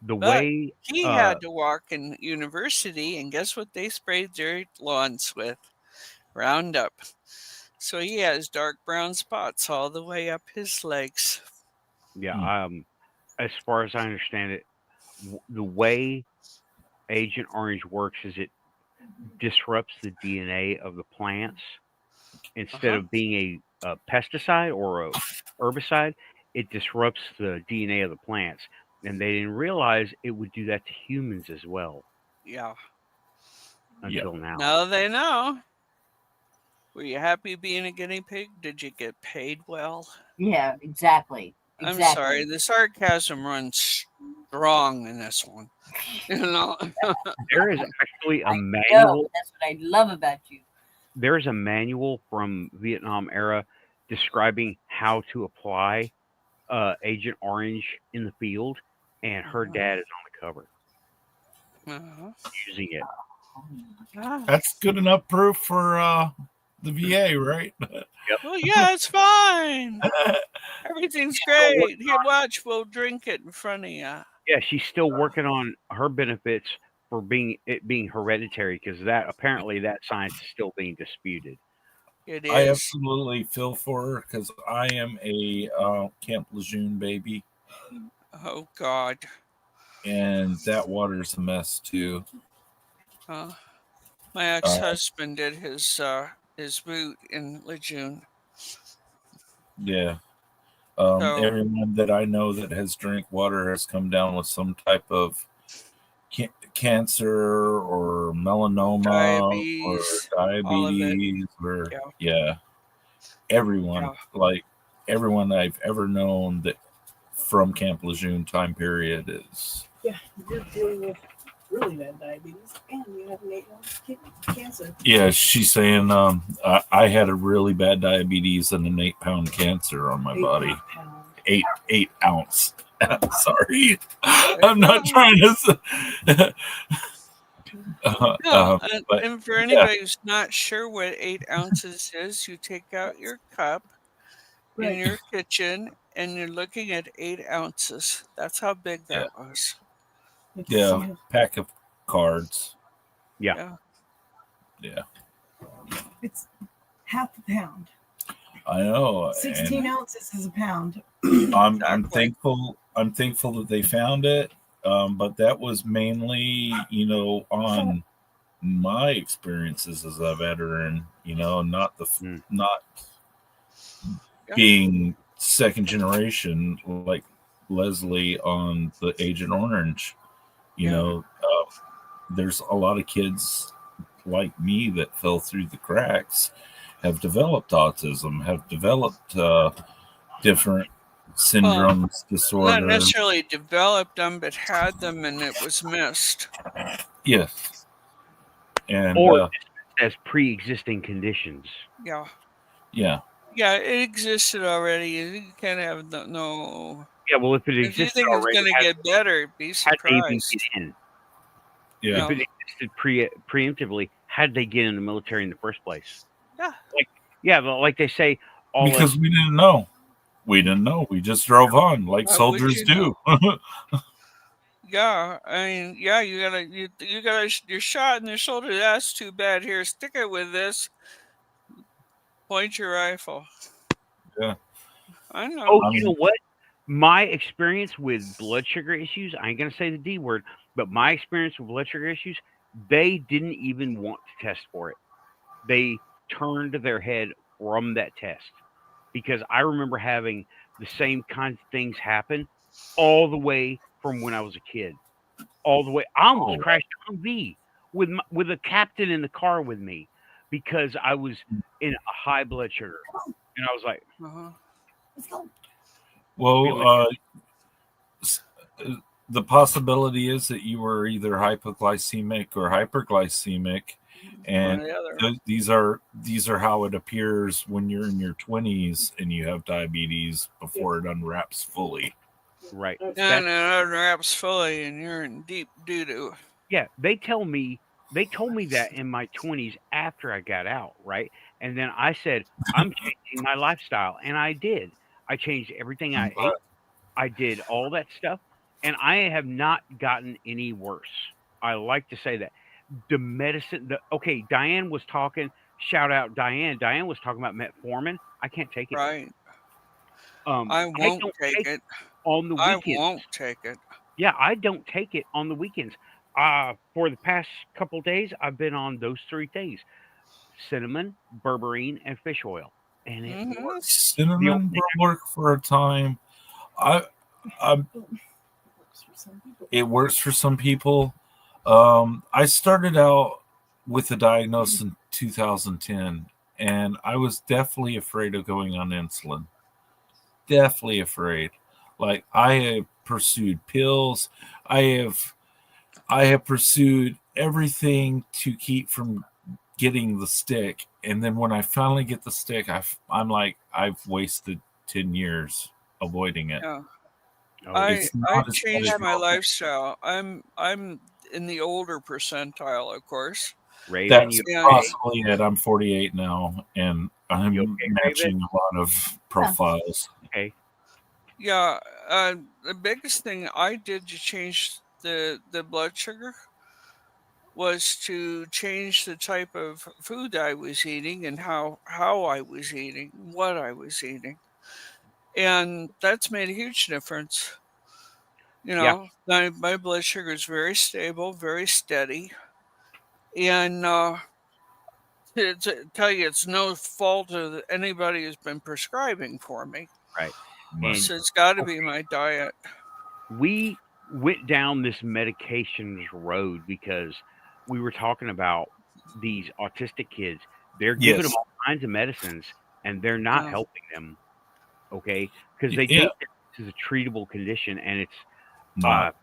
The But way he had to walk in university, and guess what they sprayed their lawns with? Roundup. So he has dark brown spots all the way up his legs. yeah, as far as I understand it, the way Agent Orange works is it disrupts the DNA of the plants. Instead Uh-huh. of being a pesticide or a herbicide, it disrupts the DNA of the plants. And they didn't realize it would do that to humans as well Yeah. until now. Now they know. Were you happy being a guinea pig? Did you get paid well? Yeah, exactly. I'm Exactly. sorry, the sarcasm runs strong in this one. You know, There is actually a No, manual. that's what I love about you. There's a manual from Vietnam era describing how to apply Agent Orange in the field, and her dad is on the cover using it. Ah. that's good enough proof for the VA, right? Well, yeah, it's fine. Everything's great. Here, watch, we'll drink it in front of you. Yeah, she's still working on her benefits for being hereditary, because that apparently that science is still being disputed. It I is. absolutely feel for her because I am a Camp Lejeune baby, Oh, God. and that water's a mess too. My ex-husband did his boot in Lejeune. Yeah. So- Everyone that I know that has drank water has come down with some type of cancer or melanoma Diabetes, or diabetes or everyone, like everyone I've ever known that from Camp Lejeune time period is You're dealing with really bad diabetes, and you have an 8-ounce kidney cancer. Yeah, she's saying I had a really bad diabetes and an 8-pound cancer on my body. 8 ounce. Sorry, I'm not trying to. And for anybody who's not sure what 8 ounces is, you take out your cup in your kitchen and you're looking at 8 ounces. That's how big that was. Yeah, pack of cards. Yeah. It's half a pound. I know. 16 ounces is a pound. I'm thankful. I'm thankful that they found it. But that was mainly, on my experiences as a veteran. Not being second generation like Leslie on the Agent Orange. There's a lot of kids like me that fell through the cracks, have developed autism, have developed different syndromes, disorders. Not necessarily developed them, but had them, and it was missed. Yes. And or as pre-existing conditions. Yeah. Yeah. Yeah, it existed already. You can't have no. Yeah, well, if it If you existed think it's already, going to get better, be how'd they even surprised. get in? Yeah. If it existed preemptively, how'd they get in the military in the first place? Yeah. Like they say, all Because us, we didn't know. We didn't know. We just drove on like How would soldiers you do. know? Yeah, I mean, yeah, you you're shot in the shoulder. That's too bad. Here, stick it with this. Point your rifle. Yeah. I know. oh, you know what? My experience with blood sugar issues, I ain't going to say the D word, but my experience with blood sugar issues, they didn't even want to test for it. They turned their head from that test because I remember having the same kinds of things happen all the way from when I was a kid. All the way. I almost crashed an Humvee with a captain in the car with me because I was in a high blood sugar, and I was like, Uh-huh. Well, the possibility is that you were either hypoglycemic or hyperglycemic, and One or the other. these are how it appears when you're in your 20s and you have diabetes before it unwraps fully. right. And That's, it unwraps fully, and you're in deep doo doo. yeah, they told me that in my 20s after I got out, right? And then I said, I'm changing my lifestyle, and I did. I changed everything I ate. I did all that stuff, and I have not gotten any worse. I like to say that. The medicine, okay, Diane was talking, shout out Diane. Diane was talking about metformin. I can't take it. Right. I I won't don't take take it. on the I weekends. won't take it. Yeah, I don't take it on the weekends. For the past couple days, I've been on those 3 things: cinnamon, berberine, and fish oil, and it Mhm. works. The only Cinnamon thing will work for a time. I it works for some people. I started out with a diagnosis in 2010, and I was definitely afraid of going on insulin. Definitely afraid. Like I have pursued pills. I have pursued everything to keep from getting the stick, and then when I finally get the stick, I'm like I've wasted 10 years avoiding it. Yeah. oh, I It's not as bad changed as my y'all think. lifestyle. I'm in the older percentile, of course. Raven, That's you Yeah. okay? possibly it. I'm 48 now, and You I'm okay, matching Raven? a lot of profiles. Okay. Yeah. The biggest thing I did to change the blood sugar was to change the type of food I was eating and how I was eating, what I was eating. And that's made a huge difference. You Yeah. know, my blood sugar is very stable, very steady. And to tell you, it's no fault of anybody who's been prescribing for me. Right. Right. And So it's got to be my diet. we went down this medications road because we were talking about these autistic kids. They're giving them Yes. all kinds of medicines, and they're not Yeah. helping them. Okay, because they Yeah. think this is a treatable condition, and it's Not.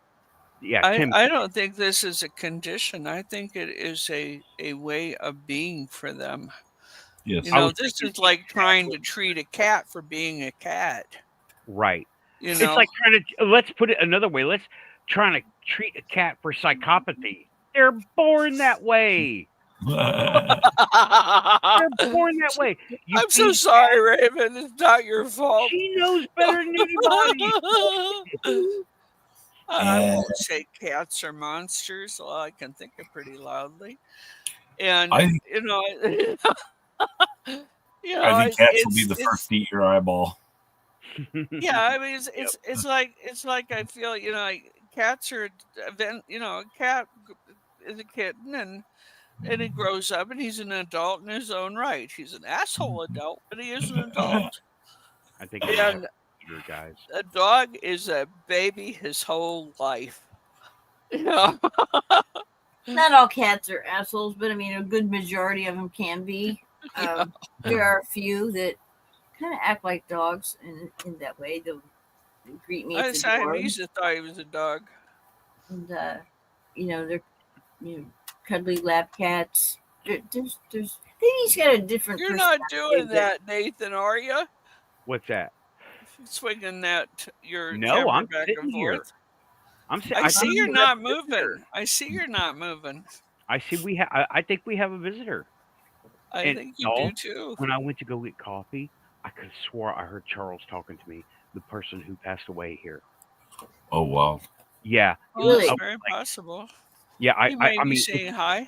yeah, I Tim. I don't think this is a condition. I think it is a way of being for them. Yes. You I know, was this thinking is like trying to treat a cat for being a cat. right. You It's know, like trying to let's put it another way. Let's trying to treat a cat for psychopathy. They're born that way. They're born that way. You I'm so feed sorry, Raven. It's not your fault. she knows better than anybody. I And won't say cats are monsters. Well, I can think it pretty loudly. And I you know, I think cats will be the it's first to eat your eyeball. yeah. I mean, Yep. it's like I feel like cats are event. You know, a cat is a kitten and he grows up and he's an adult in his own right. He's an asshole adult, but he is an adult. I think I'm gonna have And your guys. a dog is a baby his whole life. You know? Not all cats are assholes, but I mean, a good majority of them can be. There are a few that kind of act like dogs in that way. They'll greet me at the door. Siamese thought he was a dog. And, they're cuddly lap cats. There's Maybe he's got a different. You're not doing personality, that, Nathan, are you? What's that? Swinging your No, camera I'm back sitting and here. forth. I'm sitting. I see think you're we have not a visitor. moving. I see you're not moving. I see we have. I think we have a visitor. I And think you y'all, do too. when I went to go get coffee, I could have swore I heard Charles talking to me, the person who passed away here. Oh wow. Yeah. Oh, Really? that's very possible. Yeah. He may I be mean, saying hi.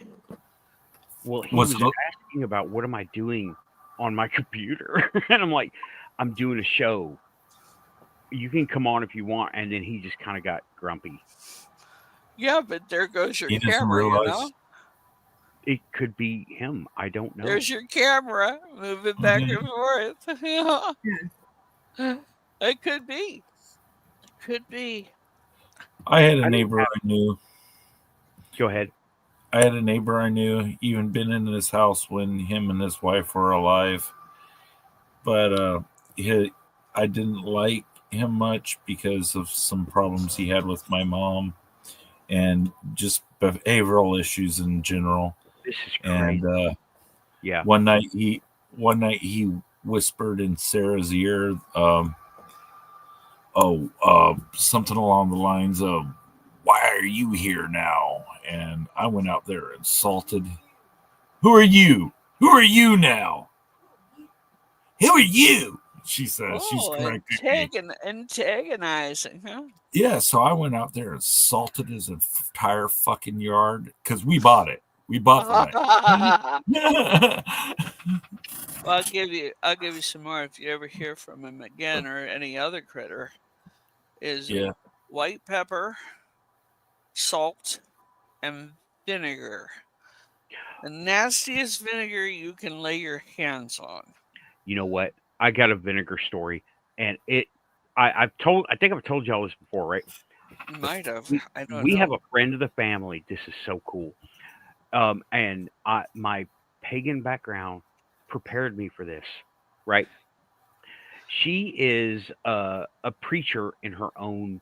well, he What's was up? asking about what am I doing on my computer, and I'm like, I'm doing a show. You can come on if you want, and then he just kind of got grumpy. Yeah, but there goes your He doesn't camera, you know? realize. It could be him. I don't know. There's your camera moving back Mhm. and forth. Yeah. Yeah. It could be. Could be. I had I a don't neighbor I knew. Go ahead. I had a neighbor I knew, even been in his house when him and his wife were alive. But I didn't like him much because of some problems he had with my mom and just behavioral issues in general. This is crazy. And Yeah. one night he whispered in Sarah's ear, something along the lines of, "Why are you here now?" And I went out there insulted. "Who are you? Who are you now? Who are you?" She says. She's Oh, correcting me. antagonizing, huh? Yeah, so I went out there and salted his entire fucking yard because we bought it. We bought the land. Well, I'll give you some more if you ever hear from him again or any other critter. Is Yeah. white pepper, salt, and vinegar. The nastiest vinegar you can lay your hands on. You know what? I got a vinegar story, and I think I've told y'all this before, right? You might have. I don't We know. have a friend of the family. This is so cool. And my pagan background prepared me for this, right? She is a preacher in her own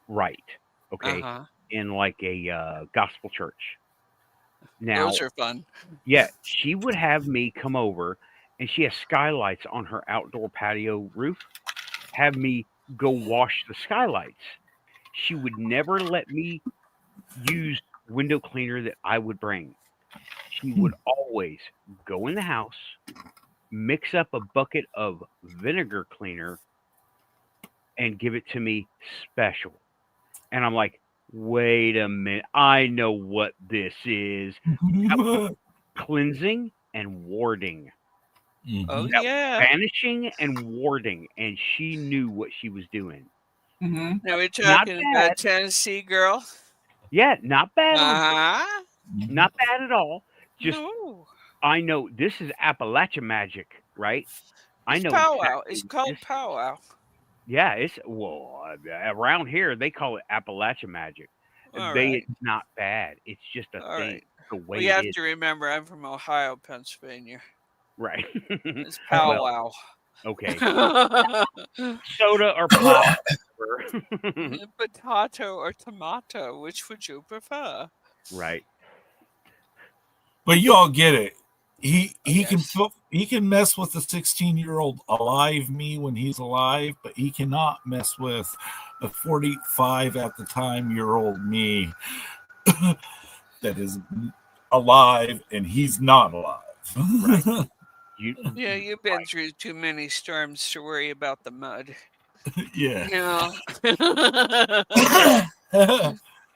right, okay, Uh-huh. in like a gospel church. Now, Those are fun. yeah, she would have me come over, and she has skylights on her outdoor patio roof. Have me go wash the skylights. She would never let me use window cleaner that I would bring. She would always go in the house, mix up a bucket of vinegar cleaner, and give it to me special. And I'm like, wait a minute, I know what this is. Cleansing and warding. Oh, Mhm. yeah. Banishing and warding. And she knew what she was doing. Mm-hmm. Now we're Not talking bad. about Tennessee girl. Yeah, not bad. Uh-huh. Not bad at all. Just No. I know this is Appalachia magic, right? I It's know powwow. exactly It's what called this is. powwow. Yeah, it's around here they call it Appalachia magic. All They right. It's not bad. It's just a All thing. right. The Well, way you have it is. to remember I'm from Ohio, Pennsylvania. Right. It's Well, powwow. okay. Soda or pop. whatever. Potato or tomato, which would you prefer? Right. But you all get it. He Yes. he can mess with the 16-year-old alive me when he's alive, but he cannot mess with a 45 at the time year old me that is alive and he's not alive. Right. You Yeah, you've been through too many storms to worry about the mud. Yeah. You know.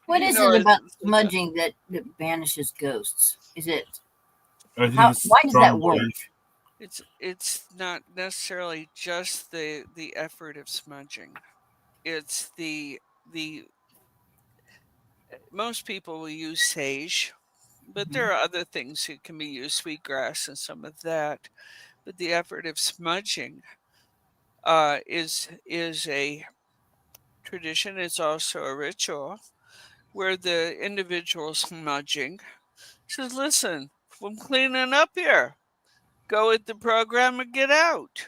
What You is know it about it's- smudging that banishes ghosts? Is it I think How- it's why does that strong work? belief. It's not necessarily just the effort of smudging. It's the most people will use sage, but there are other things that can be used, sweetgrass and some of that. But the effort of smudging is a tradition. It's also a ritual where the individual smudging says, "Listen, I'm cleaning up here. Go with the program and get out."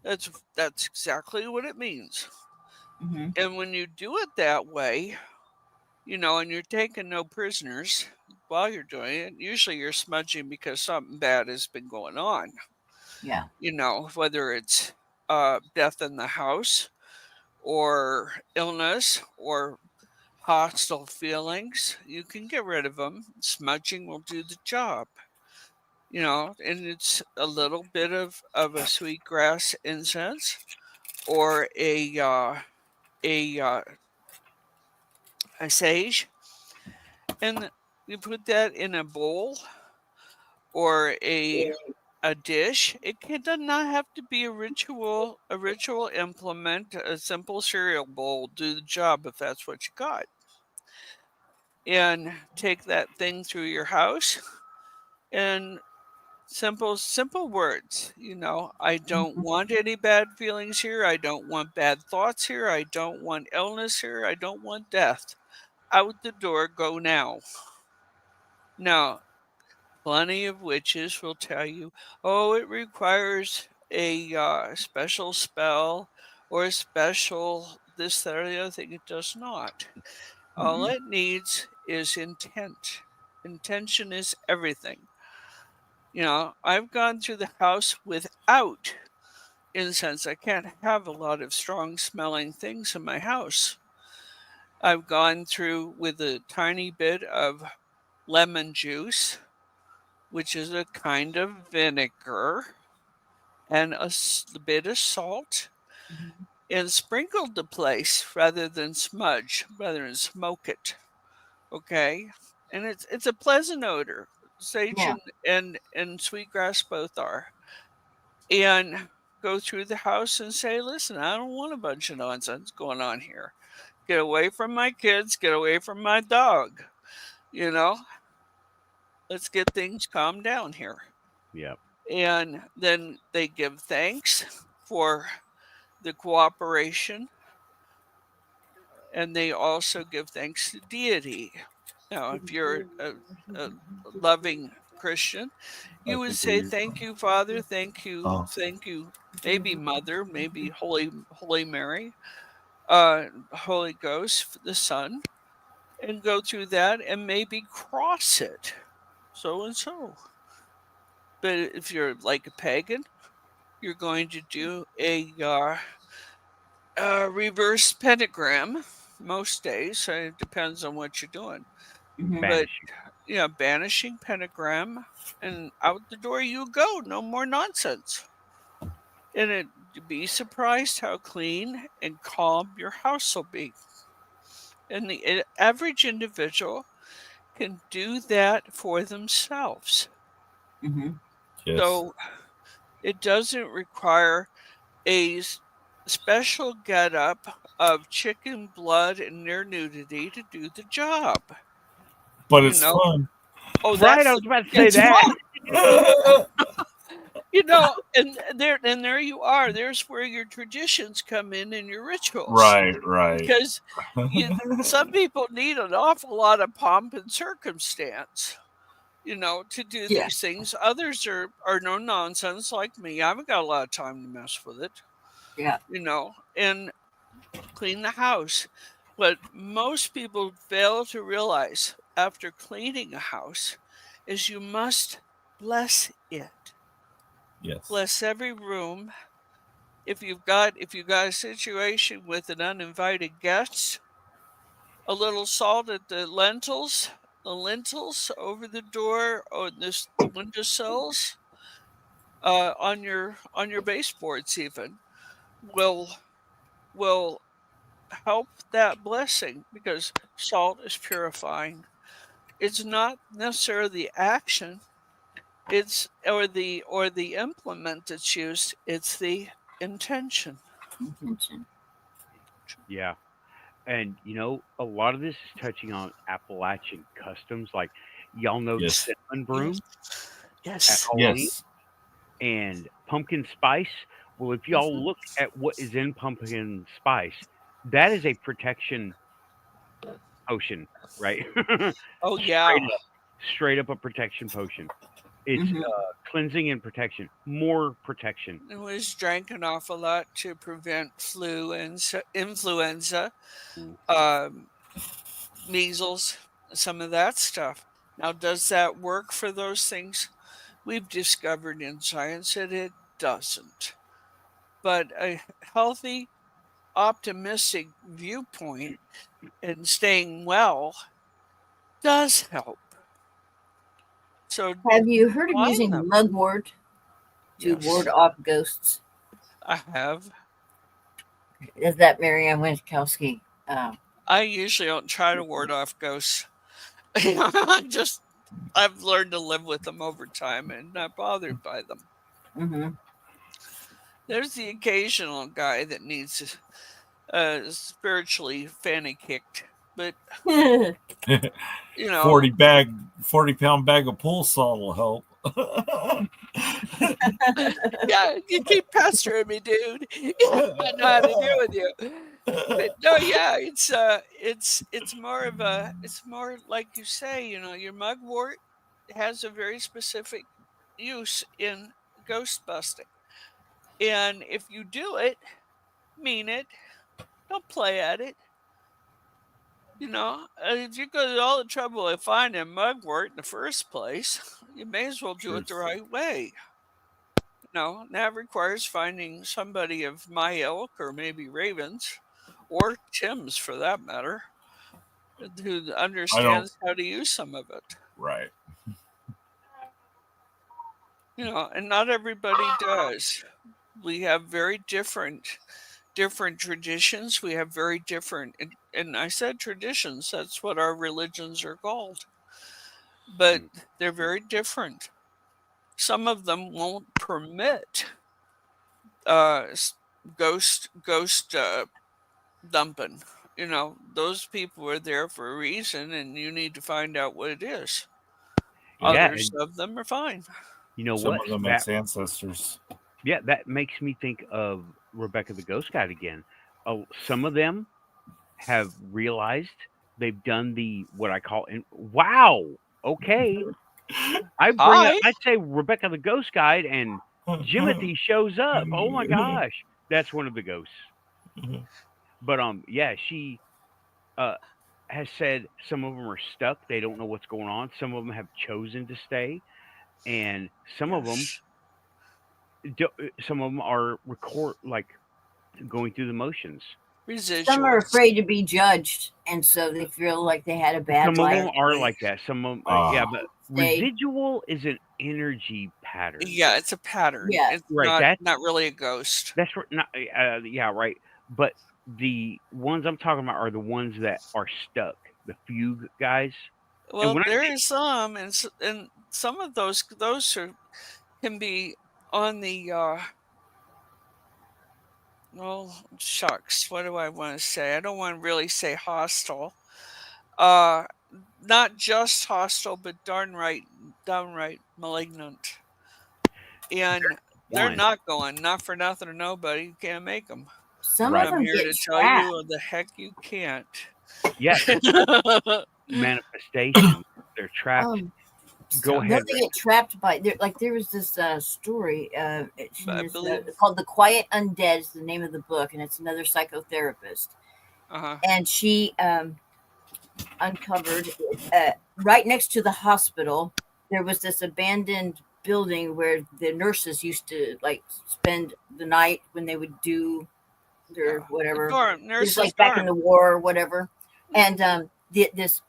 That's exactly what it means. Mhm. And when you do it that way, you know, and you're taking no prisoners, while you're doing it. Usually you're smudging because something bad has been going on. Yeah. You know, whether it's death in the house or illness or hostile feelings, you can get rid of them. Smudging will do the job. You know, and it's a little bit of a sweetgrass incense or a sage, and you put that in a bowl or a dish. Does not have to be a ritual implement. A simple cereal bowl will do the job if that's what you got. And take that thing through your house and simple words. You know, I don't want any bad feelings here. I don't want bad thoughts here. I don't want illness here. I don't want death. Out the door, go now. Now, plenty of witches will tell you, oh, it requires a special spell or a special this, that, or the other thing. It does not. All it needs is intent. Intention is everything. You know, I've gone through the house without incense. I can't have a lot of strong smelling things in my house. I've gone through with a tiny bit of lemon juice, which is a kind of vinegar, and a bit of salt, and sprinkled the place rather than smoke it. Okay, and it's a pleasant odor. Sage Yeah. and sweetgrass both are. And go through the house and say, listen, I don't want a bunch of nonsense going on here. Get away from my kids, get away from my dog. You know, let's get things calmed down here. Yep. And then they give thanks for the cooperation, and they also give thanks to deity. Now, if you're a loving Christian, you would say, thank you, Father, thank you, maybe Mother, maybe Holy Mary, Holy Ghost, the Son, and go through that and maybe cross it, so and so. But if you're like a pagan, you're going to do a reverse pentagram most days. So it depends on what you're doing. But Banishing. yeah, banishing pentagram, and out the door you go. No more nonsense. And you'd be surprised how clean and calm your house will be. And the average individual can do that for themselves. Yes. So it doesn't require a special getup of chicken blood and near nudity to do the job. But it's fun. Oh, Right, I was about to say that. You know, and there you are. There's where your traditions come in and your rituals. Right. Because some people need an awful lot of pomp and circumstance, you know, to do these things. Others are no nonsense like me. I haven't got a lot of time to mess with it. Yeah. You know, and clean the house. What most people fail to realize after cleaning a house is you must bless it. Yes. Bless every room. If you've got a situation with an uninvited guest, a little salt at the lintels over the door or the windowsills, on your baseboards even will help that blessing, because salt is purifying. It's not necessarily the action, it's or the implement that's used, it's the intention. Yeah. And you know, a lot of this is touching on Appalachian customs, like y'all know the cinnamon broom at Halloween and pumpkin spice. Well, if y'all look at what is in pumpkin spice, that is a protection potion, right? Oh yeah. Straight up a protection potion. It's cleansing and protection, more protection. It was drank an awful lot to prevent flu and influenza, measles, some of that stuff. Now, does that work for those things? We've discovered in science that it doesn't. But a healthy, optimistic viewpoint and staying well does help. So Have you heard of find using them. mugwort to Yes, ward off ghosts? I have. Is that Marianne Winskowski? I usually don't try to ward off ghosts. I've learned to live with them over time and not bothered by them. Mm-hmm. There's the occasional guy that needs spiritually fanny kicked, but 40-pound bag of pool salt will help. Yeah, you keep pestering me, dude. I know how to deal with you. But no, yeah, it's more like you say, your mugwort has a very specific use in ghost busting. And if you do it, mean it, don't play at it. If you go to all the trouble of finding mugwort in the first place, you may as well do it the right way. That requires finding somebody of my ilk, or maybe Raven's, or Tim's for that matter, who understands how to use some of it. Right. And not everybody does. We have very different traditions. We have very different, and I said traditions, that's what our religions are called. But they're very different. Some of them won't permit ghost dumping. Those people are there for a reason, and you need to find out what it is. Others of them are fine. You know Some what? of them it's ancestors. Yeah, that makes me think of Rebecca the Ghost Guide again. Some of them have realized they've done what I call wow. Okay, I say Rebecca the Ghost Guide, and Jimothy shows up. Oh my gosh, that's one of the ghosts. But yeah, she has said some of them are stuck. They don't know what's going on. Some of them have chosen to stay, and some of them are going through the motions. Residuals. Some are afraid to be judged, and so they feel like they had a bad life. Some of them are like that. Some of them, yeah, but residual is an energy pattern. Yeah, it's a pattern. Yeah, it's right. Not really a ghost. That's not. Yeah, right. But the ones I'm talking about are the ones that are stuck. The fugue guys. Well, there is some, and some of those can be on the. Well, shucks. What do I want to say? I don't want to really say hostile. Not just hostile, but downright malignant. And they're not going, not for nothing or nobody. You can't make them. Some of them I'm here get to trapped. tell you, or the heck you can't. Yeah. Manifestation. They're trapped. Go ahead. They get trapped by there was this story. It's called "The Quiet Undead" is the name of the book, and it's another psychotherapist. And she uncovered right next to the hospital there was this abandoned building where the nurses used to spend the night when they would do their whatever. It's like back in the war or whatever. And this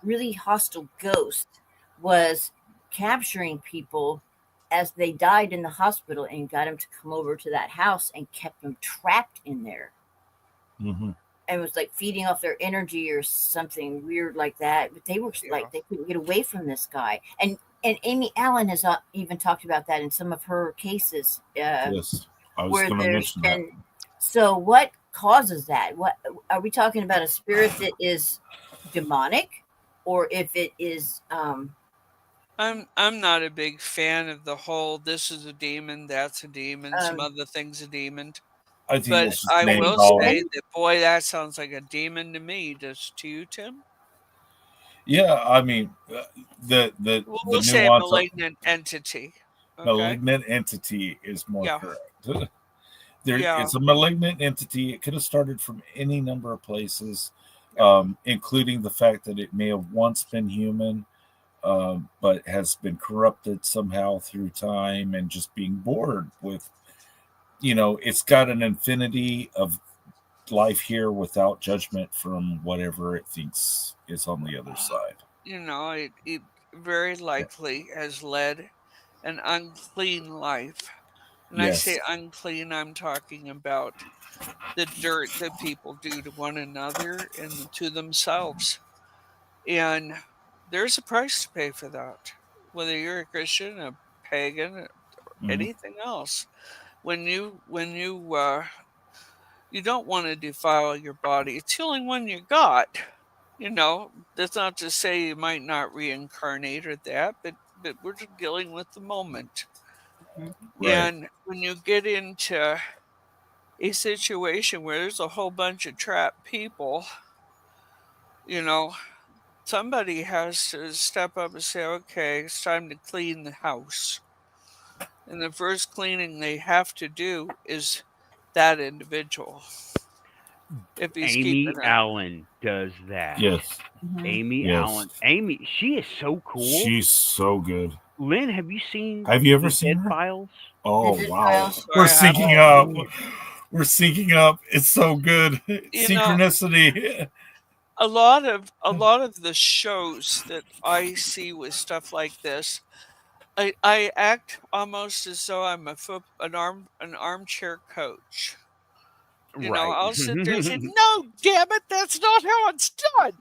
really hostile ghost was capturing people as they died in the hospital and got them to come over to that house and kept them trapped in there. Mm-hmm. And was feeding off their energy or something weird like that. But they were they couldn't get away from this guy. And Amy Allen has even talked about that in some of her cases. Yes, I was going to mention that. So what causes that? What are we talking about? A spirit that is demonic, or if it is? I'm not a big fan of the whole "this is a demon, that's a demon, some other thing's a demon." But I will say that, boy, that sounds like a demon to me. Does to you, Tim? Yeah, I mean, we'll say a malignant entity. Okay? Malignant entity is more correct. It's a malignant entity. It could have started from any number of places, including the fact that it may have once been human. but has been corrupted somehow through time and just being bored with, it's got an infinity of life here without judgment from whatever it thinks is on the other side. It very likely has led an unclean life. And I say Yes. unclean, I'm talking about the dirt that people do to one another and to themselves. And there's a price to pay for that, whether you're a Christian, a pagan, or anything else. When you you don't want to defile your body. It's the only one you got. That's not to say you might not reincarnate or that, but we're just dealing with the moment. Right. And when you get into a situation where there's a whole bunch of trapped people, somebody has to step up and say, okay, it's time to clean the house. And the first cleaning they have to do is that individual. If he's Amy keeping it. Allen does that. Yes. Amy Yes. Allen. Amy, she is so cool. She's so good. Lynn, have you seen? Have you ever the seen Dead her? Files? Oh Dead wow, Files. we're I haven't. syncing up. We're syncing up. It's so good. Synchronicity. A lot of the shows that I see with stuff like this, I act almost as though I'm an armchair coach. Right. I'll sit there and say, "No, damn it, that's not how it's done."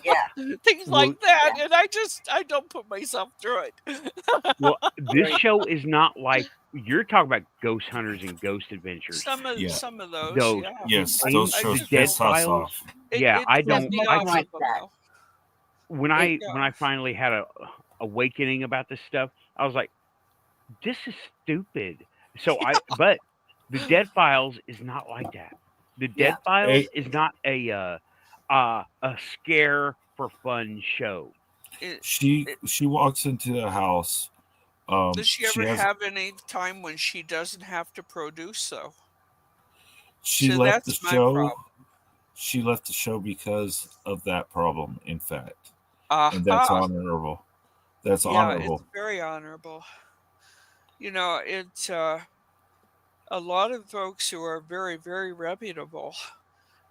Yeah. Things like that, and I don't put myself through it. Well, this show is not like you're talking about ghost hunters and ghost adventures. Some of those, Those, yeah. Yes, I those mean, shows the Dead piss us Files. off. Yeah, I pisses don't. me I off like of that. them. when I finally had a awakening about this stuff, I was like, this is stupid. So but the Dead Files is not like that. The Dead Files is not a scare for fun show. She walks into the house. Does she ever have any time when she doesn't have to produce, though? She So left the that's my show. problem. She left the show because of that problem, in fact. Aha. And that's honorable. That's honorable. It's very honorable. It's a lot of folks who are very, very reputable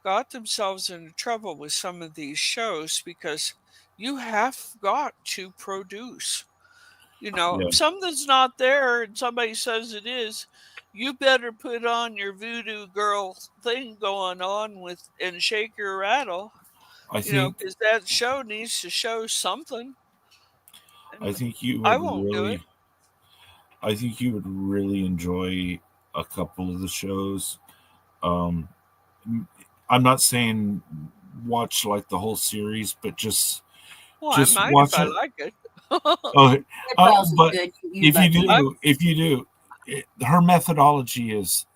got themselves into trouble with some of these shows because you have got to produce. If something's not there and somebody says it is, you better put on your voodoo girl thing going on and shake your rattle. I think because that show needs to show something. I think you I would won't do it. I think you would really enjoy a couple of the shows. I'm not saying watch like the whole series, but just I might watch if I it. like it. Okay, but good. if you do, her methodology is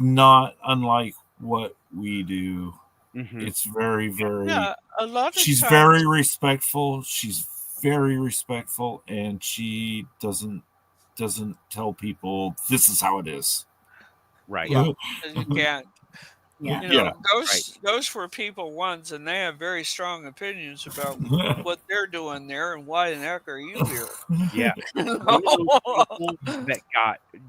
not unlike what we do. Mm-hmm. It's very, very. Yeah, a lot of she's times, very respectful. She's very respectful, and she doesn't tell people this is how it is. Right. Yeah, you can't. Yeah. Ghosts were people once, and they have very strong opinions about what they're doing there and why the heck are you here? Yeah. One of those people that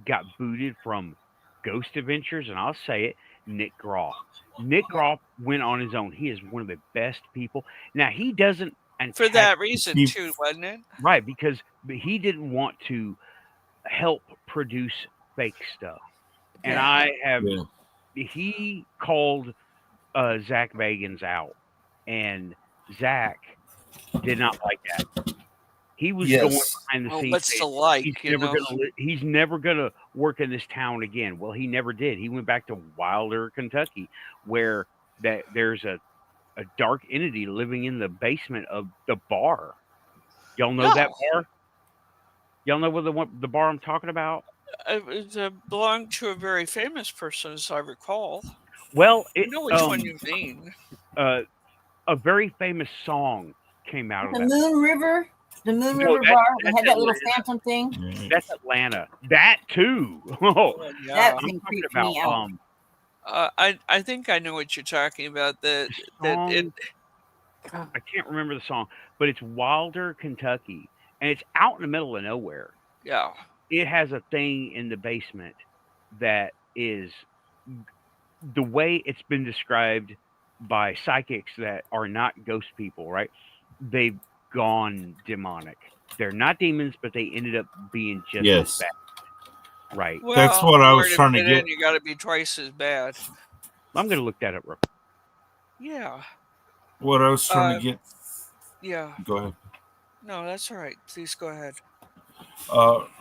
got booted from Ghost Adventures, and I'll say it, Nick Groff. Nick Groff went on his own. He is one of the best people. Now he doesn't, and for that reason too, wasn't it? Right, because he didn't want to help produce fake stuff, and I have. Yeah. He called Zach Bagans out, and Zach did not like that. He was going behind the scenes. What's the like? He's never gonna work in this town again. Well, he never did. He went back to Wilder, Kentucky, where there's a dark entity living in the basement of the bar. Y'all know that bar? Y'all know what the bar I'm talking about? It belonged to a very famous person, as I recall. Well, I know which one you mean. A very famous song came out of that. Moon River? The Moon River bar? They had that little phantom thing? That's Atlanta. That too. Oh, yeah. That thing creeped me out. I think I know what you're talking about. I can't remember the song, but it's Wilder, Kentucky, and it's out in the middle of nowhere. Yeah. It has a thing in the basement that is the way it's been described by psychics that are not ghost people, right? They've gone demonic. They're not demons, but they ended up being just as Yes. bad. Right. Well, That's what I in was order to trying to fit get. in, you got to be twice as bad. I'm going to look that up real Yeah. What I was trying to get. Yeah. Go ahead. No, that's all right. Please go ahead.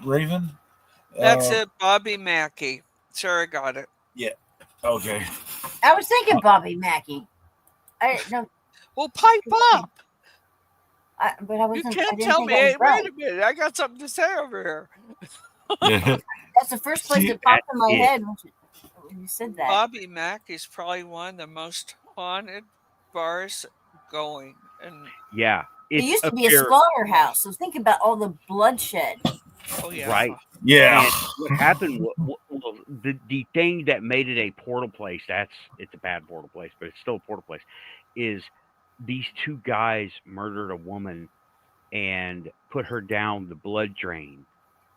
Raven. That's it, Bobby Mackey. Sure, I got it. Yeah. Okay. I was thinking Bobby Mackey. I no, Well, pipe up. but I wasn't. You I can't didn't tell think me. I was Hey, right. wait a minute. I got something to say over here. That's the first place that popped in my head when you said that. Bobby Mackey's probably one of the most haunted bars going. And Yeah. It used to be a slaughterhouse, so think about all the bloodshed. oh yeah. Right. Yeah. And what happened? Well, the thing that made it a portal place, it's a bad portal place, but it's still a portal place, is these two guys murdered a woman and put her down the blood drain.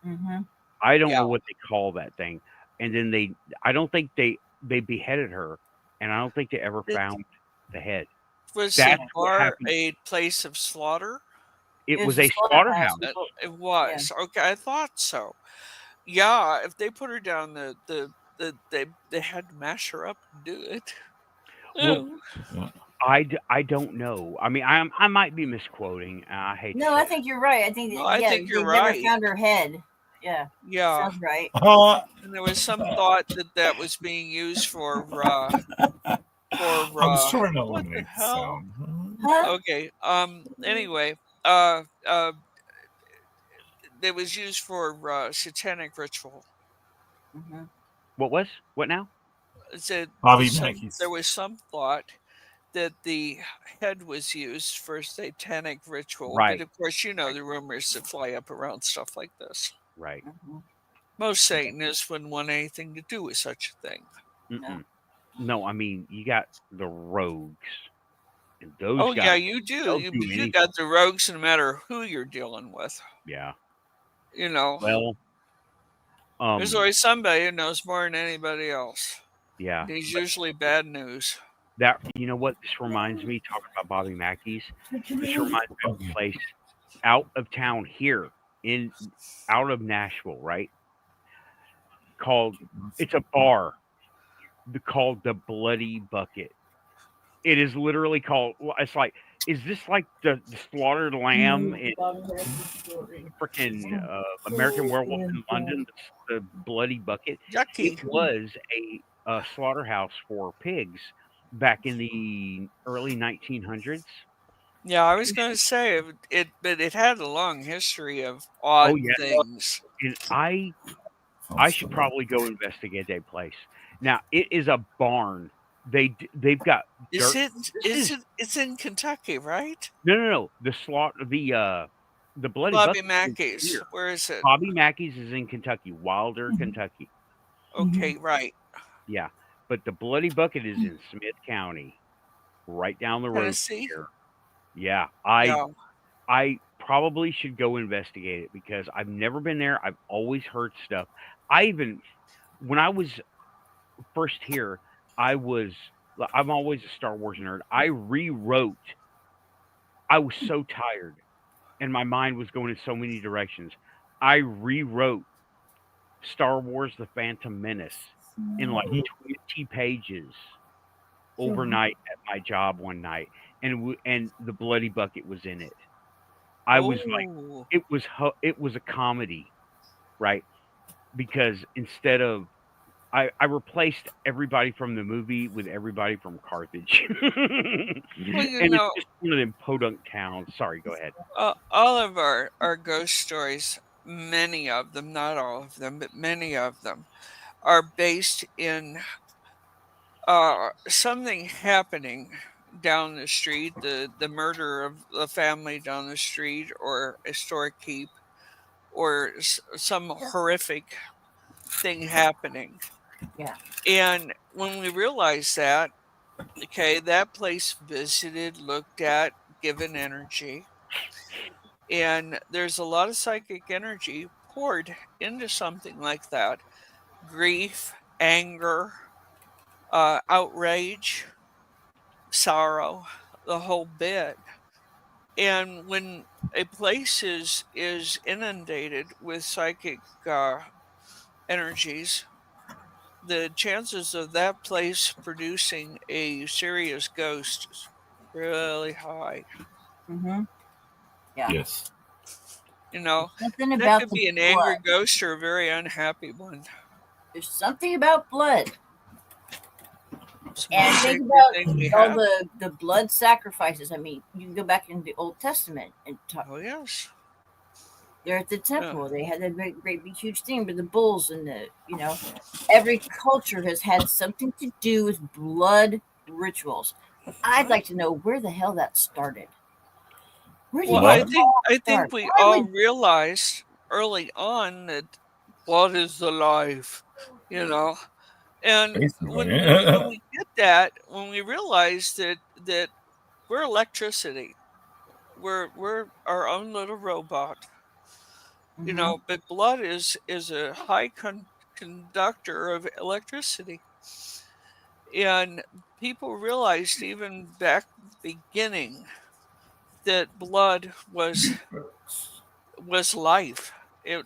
Mm-hmm. I don't know what they call that thing. And then I don't think they beheaded her, and I don't think they ever found the head. Was That's the what bar happened. a place of slaughter? It was a slaughterhouse. It was. Okay, I thought so. Yeah, if they put her down, they had to mash her up and do it. Well, I don't know. I mean, I might be misquoting. I hate. No, I think you're right. I think think you're they right. never found her head. Yeah. Yeah. Sounds right. And there was some thought that was being used for I'm trying to what the eliminate hell? sound. Okay. Anyway, it was used for satanic ritual. Mm-hmm. What now? Bobby Mackey's. There was some thought that the head was used for satanic ritual. Right. But of course, you know the rumors that fly up around stuff like this. Right. Mm-hmm. Most Satanists wouldn't want anything to do with such a thing. No, I mean, you got the rogues. And those oh, guys, yeah, you do. You got the rogues no matter who you're dealing with. Yeah. You know. Well, there's always somebody who knows more than anybody else. Yeah. He's usually bad news. That, you know what this reminds me, talking about Bobby Mackey's, this reminds me of a place out of town here, out of Nashville, right? It's a bar called the Bloody Bucket. It is literally called, it's like, is this like the slaughtered lamb in freaking American Werewolf in London, the Bloody Bucket? Yucky. It was a slaughterhouse for pigs back in the early 1900s. Yeah, I was going to say but it had a long history of odd things. And I should probably go investigate that place. Now, it is a barn. They've got dirt. It's in Kentucky, right? No. The Bloody Bobby Bucket Mackey's. Where is it? Bobby Mackey's is in Kentucky, Wilder, Kentucky. Okay, right. Yeah, but the Bloody Bucket is in Smith County, right down the road Tennessee? here. Yeah, I probably should go investigate it because I've never been there. I've always heard stuff. When I was first here, I'm always a Star Wars nerd. I was so tired and my mind was going in so many directions. I rewrote Star Wars The Phantom Menace in like 20 pages overnight at my job one night. And the Bloody Bucket was in it. I was like, it was a comedy, right? Because instead of I replaced everybody from the movie with everybody from Carthage. And it's just one of them podunk towns. Sorry, go ahead. All of our ghost stories, many of them, not all of them, but many of them, are based in something happening down the street, the murder of the family down the street, or a storekeep, or some horrific thing happening. Yeah. And when we realized that, Okay, that place visited, looked at, given energy. And there's a lot of psychic energy poured into something like that. Grief, anger, outrage, sorrow, the whole bit. And when a place is inundated with psychic energies, the chances of that place producing a serious ghost is really high. Mm-hmm. Yeah. Yes. You know, Something that about could the be an blood. angry ghost or a very unhappy one. There's something about blood. It's the And most think sacred about thing we all have. the blood sacrifices. I mean, you can go back in the Old Testament and talk. Oh yes. They're at the temple. They had that great big huge thing with the bulls and the, you know, every culture has had something to do with blood rituals. I'd like to know where the hell that started. Where did Well, Well, I that think all start? we Why all would realized early on that blood is the life, you know. And basically. when we get that, when we realize that we're electricity, we're our own little robot, you Mhm. know. But blood is a high conductor of electricity, and people realized even back at the beginning that blood was life. It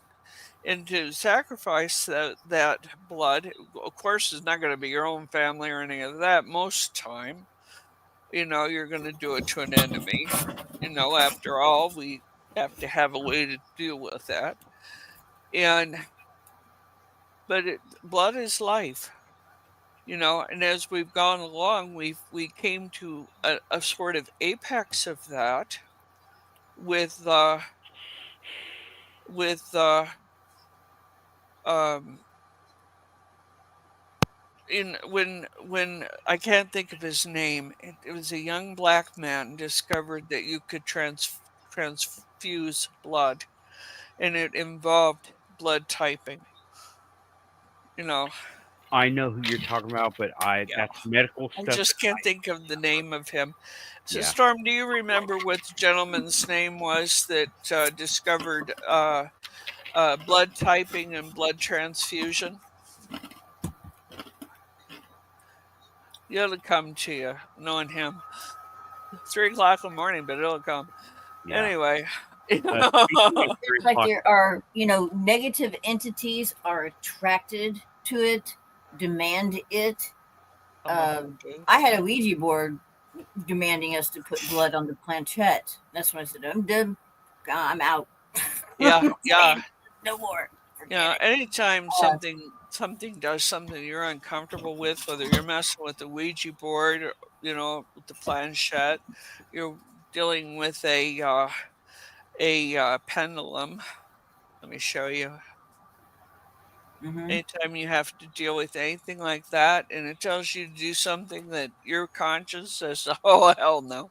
and to sacrifice that blood, of course, is not going to be your own family or any of that. Most time, you know, you're going to do it to an enemy. You know, after all, we have to have a way to deal with that. And but blood is life, you know. And as we've gone along, we came to a sort of apex of that with with um in when I can't think of his name, it was a young black man discovered that you could transfuse blood, and it involved blood typing. You know, I know who you're talking about, but yeah, that's medical I stuff. just can't think of the name of him. So, Yeah. Storm, do you remember what the gentleman's name was that discovered blood typing and blood transfusion? It'll come to you, knowing him. 3 o'clock in the morning, but it'll come. Yeah. Anyway. Speaking of 3 It's like o'clock, there are, you know, negative entities are attracted to it, demand it. I had a Ouija board demanding us to put blood on the planchette. That's when I said, I'm done. I'm out. Yeah, yeah. No more. Yeah, Forget it. anytime something does something you're uncomfortable with, whether you're messing with the Ouija board or, you know, with the planchette, you're dealing with a pendulum. Let me show you. Mhm. Anytime you have to deal with anything like that, and it tells you to do something that your conscience says, "Oh hell no,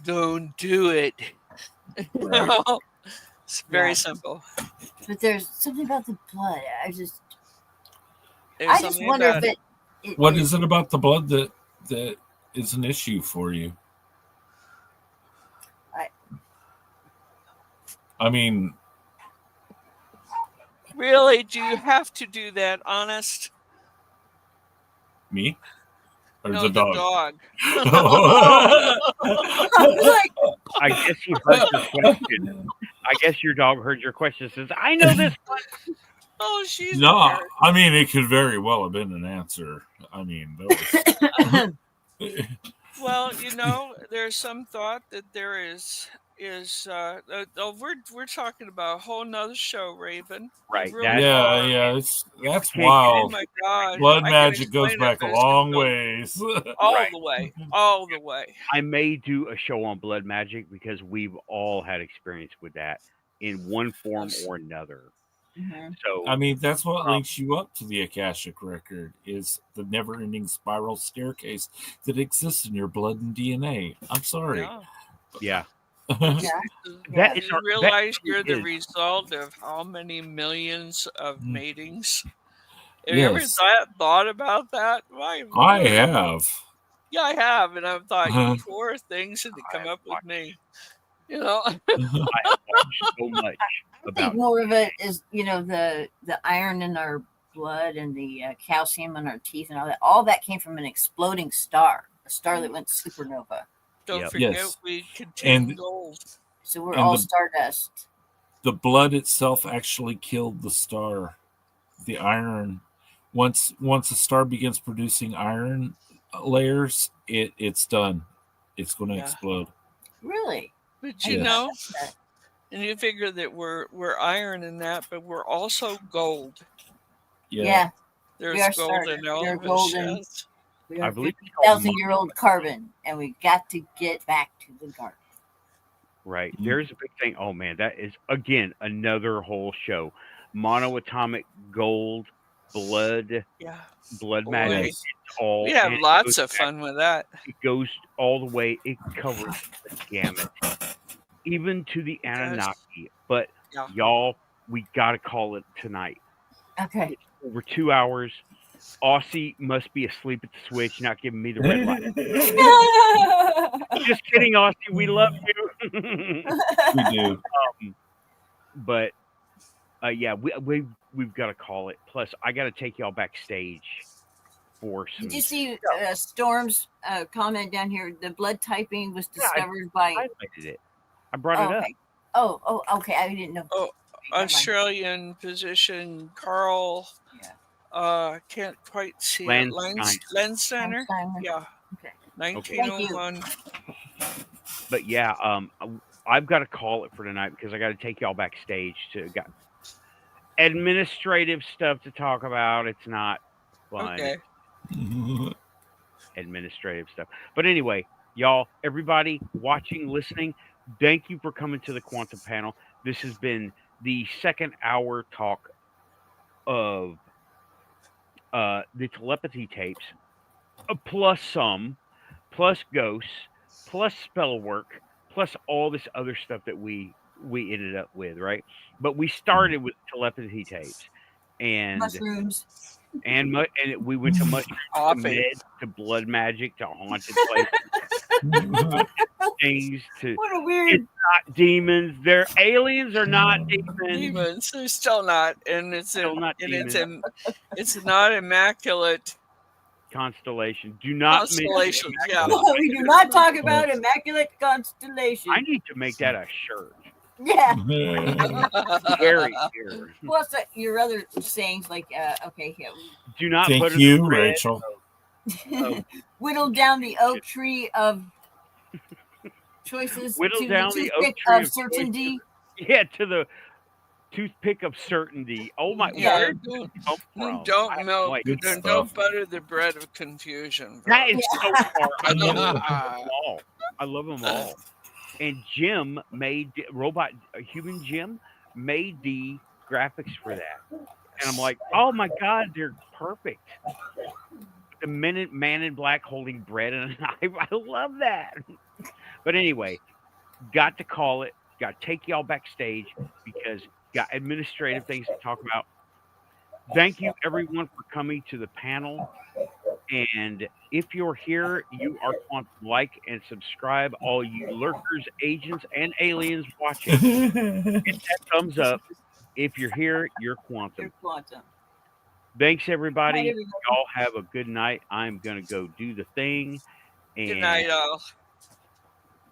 don't do it." Right. It's very Yeah. simple. But there's something about the blood. There's I just something wonder about if it. What is it about the blood that is an issue for you? I mean, Really, do you have to do that? Honest? me or No, the the dog? dog. like, I guess you heard your question. I guess your dog heard your question. Says, "I know this one." Oh, she's a No, parrot. I mean it could very well have been an answer. I mean, that was, Well, you know, there's some thought that there is we're talking about a whole nother show, Raven. We Right. really That are. yeah, that's can't Oh wild. my gosh, Blood I can magic goes explain it, back a but it's gonna long go ways. all Right. the way, all the way. I may do a show on blood magic because we've all had experience with that in one form Yes. or another. Mhm. So I mean, that's what links you up to the Akashic record is the never-ending spiral staircase that exists in your blood and DNA. I'm sorry. Yeah. yeah, yeah. that You is our realize that you're the is result of how many millions of Mm. matings? Have you ever Yes, thought about that? Why? I have. Yeah, I have, and I've thought, Uh-huh. you poor thing, should have come I've up with watched- me. You know, I have watched so much I about think more of it is, the iron in our blood and the calcium in our teeth and all that. All that came from an exploding star, a star that went supernova. don't Yep. forget Yes. we contain And- gold. So we're And all the- stardust. The blood itself actually killed the star. The iron, once a star begins producing iron layers, it's done. It's going to Yeah. explode. Really? But I you Yes. know, that. and you figure that we're iron in that, but we're also gold. Yeah. There's We are gold stardust. in all We are of us. golden. Yes. We I are believe it's called 50,000-year-old carbon, and we got to get back to the garden. Right. Mm. There's a big thing. Oh man, that is again another whole show. Monoatomic gold, blood Yeah. magic. Boy, Yes. It's all we have and it lots goes of back- fun with that. It goes all the way. It covers the gamut, even to the does. Anunnaki. But Yeah. y'all, we gotta call it tonight. Okay. It's over 2 hours. Aussie must be asleep at the switch, not giving me the red light. Just kidding, Aussie. We love you. We do. But yeah, we've got to call it. Plus, I got to take y'all backstage for some. Did you see Storm's comment down here? The blood typing was Yeah, I discovered by. highlighted it. I brought it up. Okay. Oh, okay. I didn't know. Oh, Never mind. Australian physician Carl. Yeah. Can't quite see Lens- it. Lensteiner. Einstein. Yeah. Okay. 1901. But yeah, I've got to call it for tonight because I got to take y'all backstage to got administrative stuff to talk about. It's not fun. Okay. Administrative stuff. But anyway, y'all, everybody watching, listening, thank you for coming to the Quantum Panel. This has been the second hour talk of the telepathy tapes, plus some, plus ghosts, plus spell work, plus all this other stuff that we ended up with, right? But we started with telepathy tapes, and Mushrooms. and we went to mushrooms, to Coffee. med, to blood magic, to haunted places, things, to What a weird. not demons. They're aliens are not demons. Demons. They're still not, and it's Still not it's not immaculate Constellation. Do not mention constellations. Yeah. We do not talk about immaculate constellation. I need to make that a shirt. Yeah. Very here. What's your other sayings like? Okay, here. Do not Thank put it you, in red. Rachel. Whittle down the oak tree of choices Whittle to down the the oak toothpick tree of of certainty. Yeah, to the toothpick of certainty. Oh my! Yeah, Where did this come from? I have don't no milk. idea. Good Don't stuff. butter the bread of confusion. That bro. is so far. I love them all. I love them all. And Jim made human Jim made the graphics for that. And I'm like, oh my God, they're perfect. The man in black holding bread and a knife. I love that. But anyway, got to call it. Got to take y'all backstage because got administrative things to talk about. Thank you everyone for coming to the panel. And if you're here, you are quantum. Like and subscribe, all you lurkers, agents, and aliens watching. Hit that thumbs up. If you're here, you're quantum. Your quantum. Thanks, everybody. Night, everybody. Y'all have a good night. I'm going to go do the thing. And Good night, all.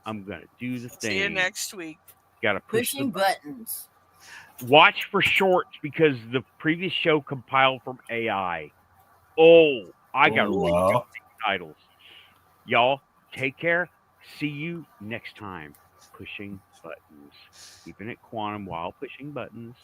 I'm going to do the thing. See you next week. Got to push Pushing the buttons. Watch for shorts because the previous show compiled from AI. Oh, I got Oh, really wow. good titles. Y'all, take care. See you next time. Pushing buttons. Keeping it quantum while pushing buttons.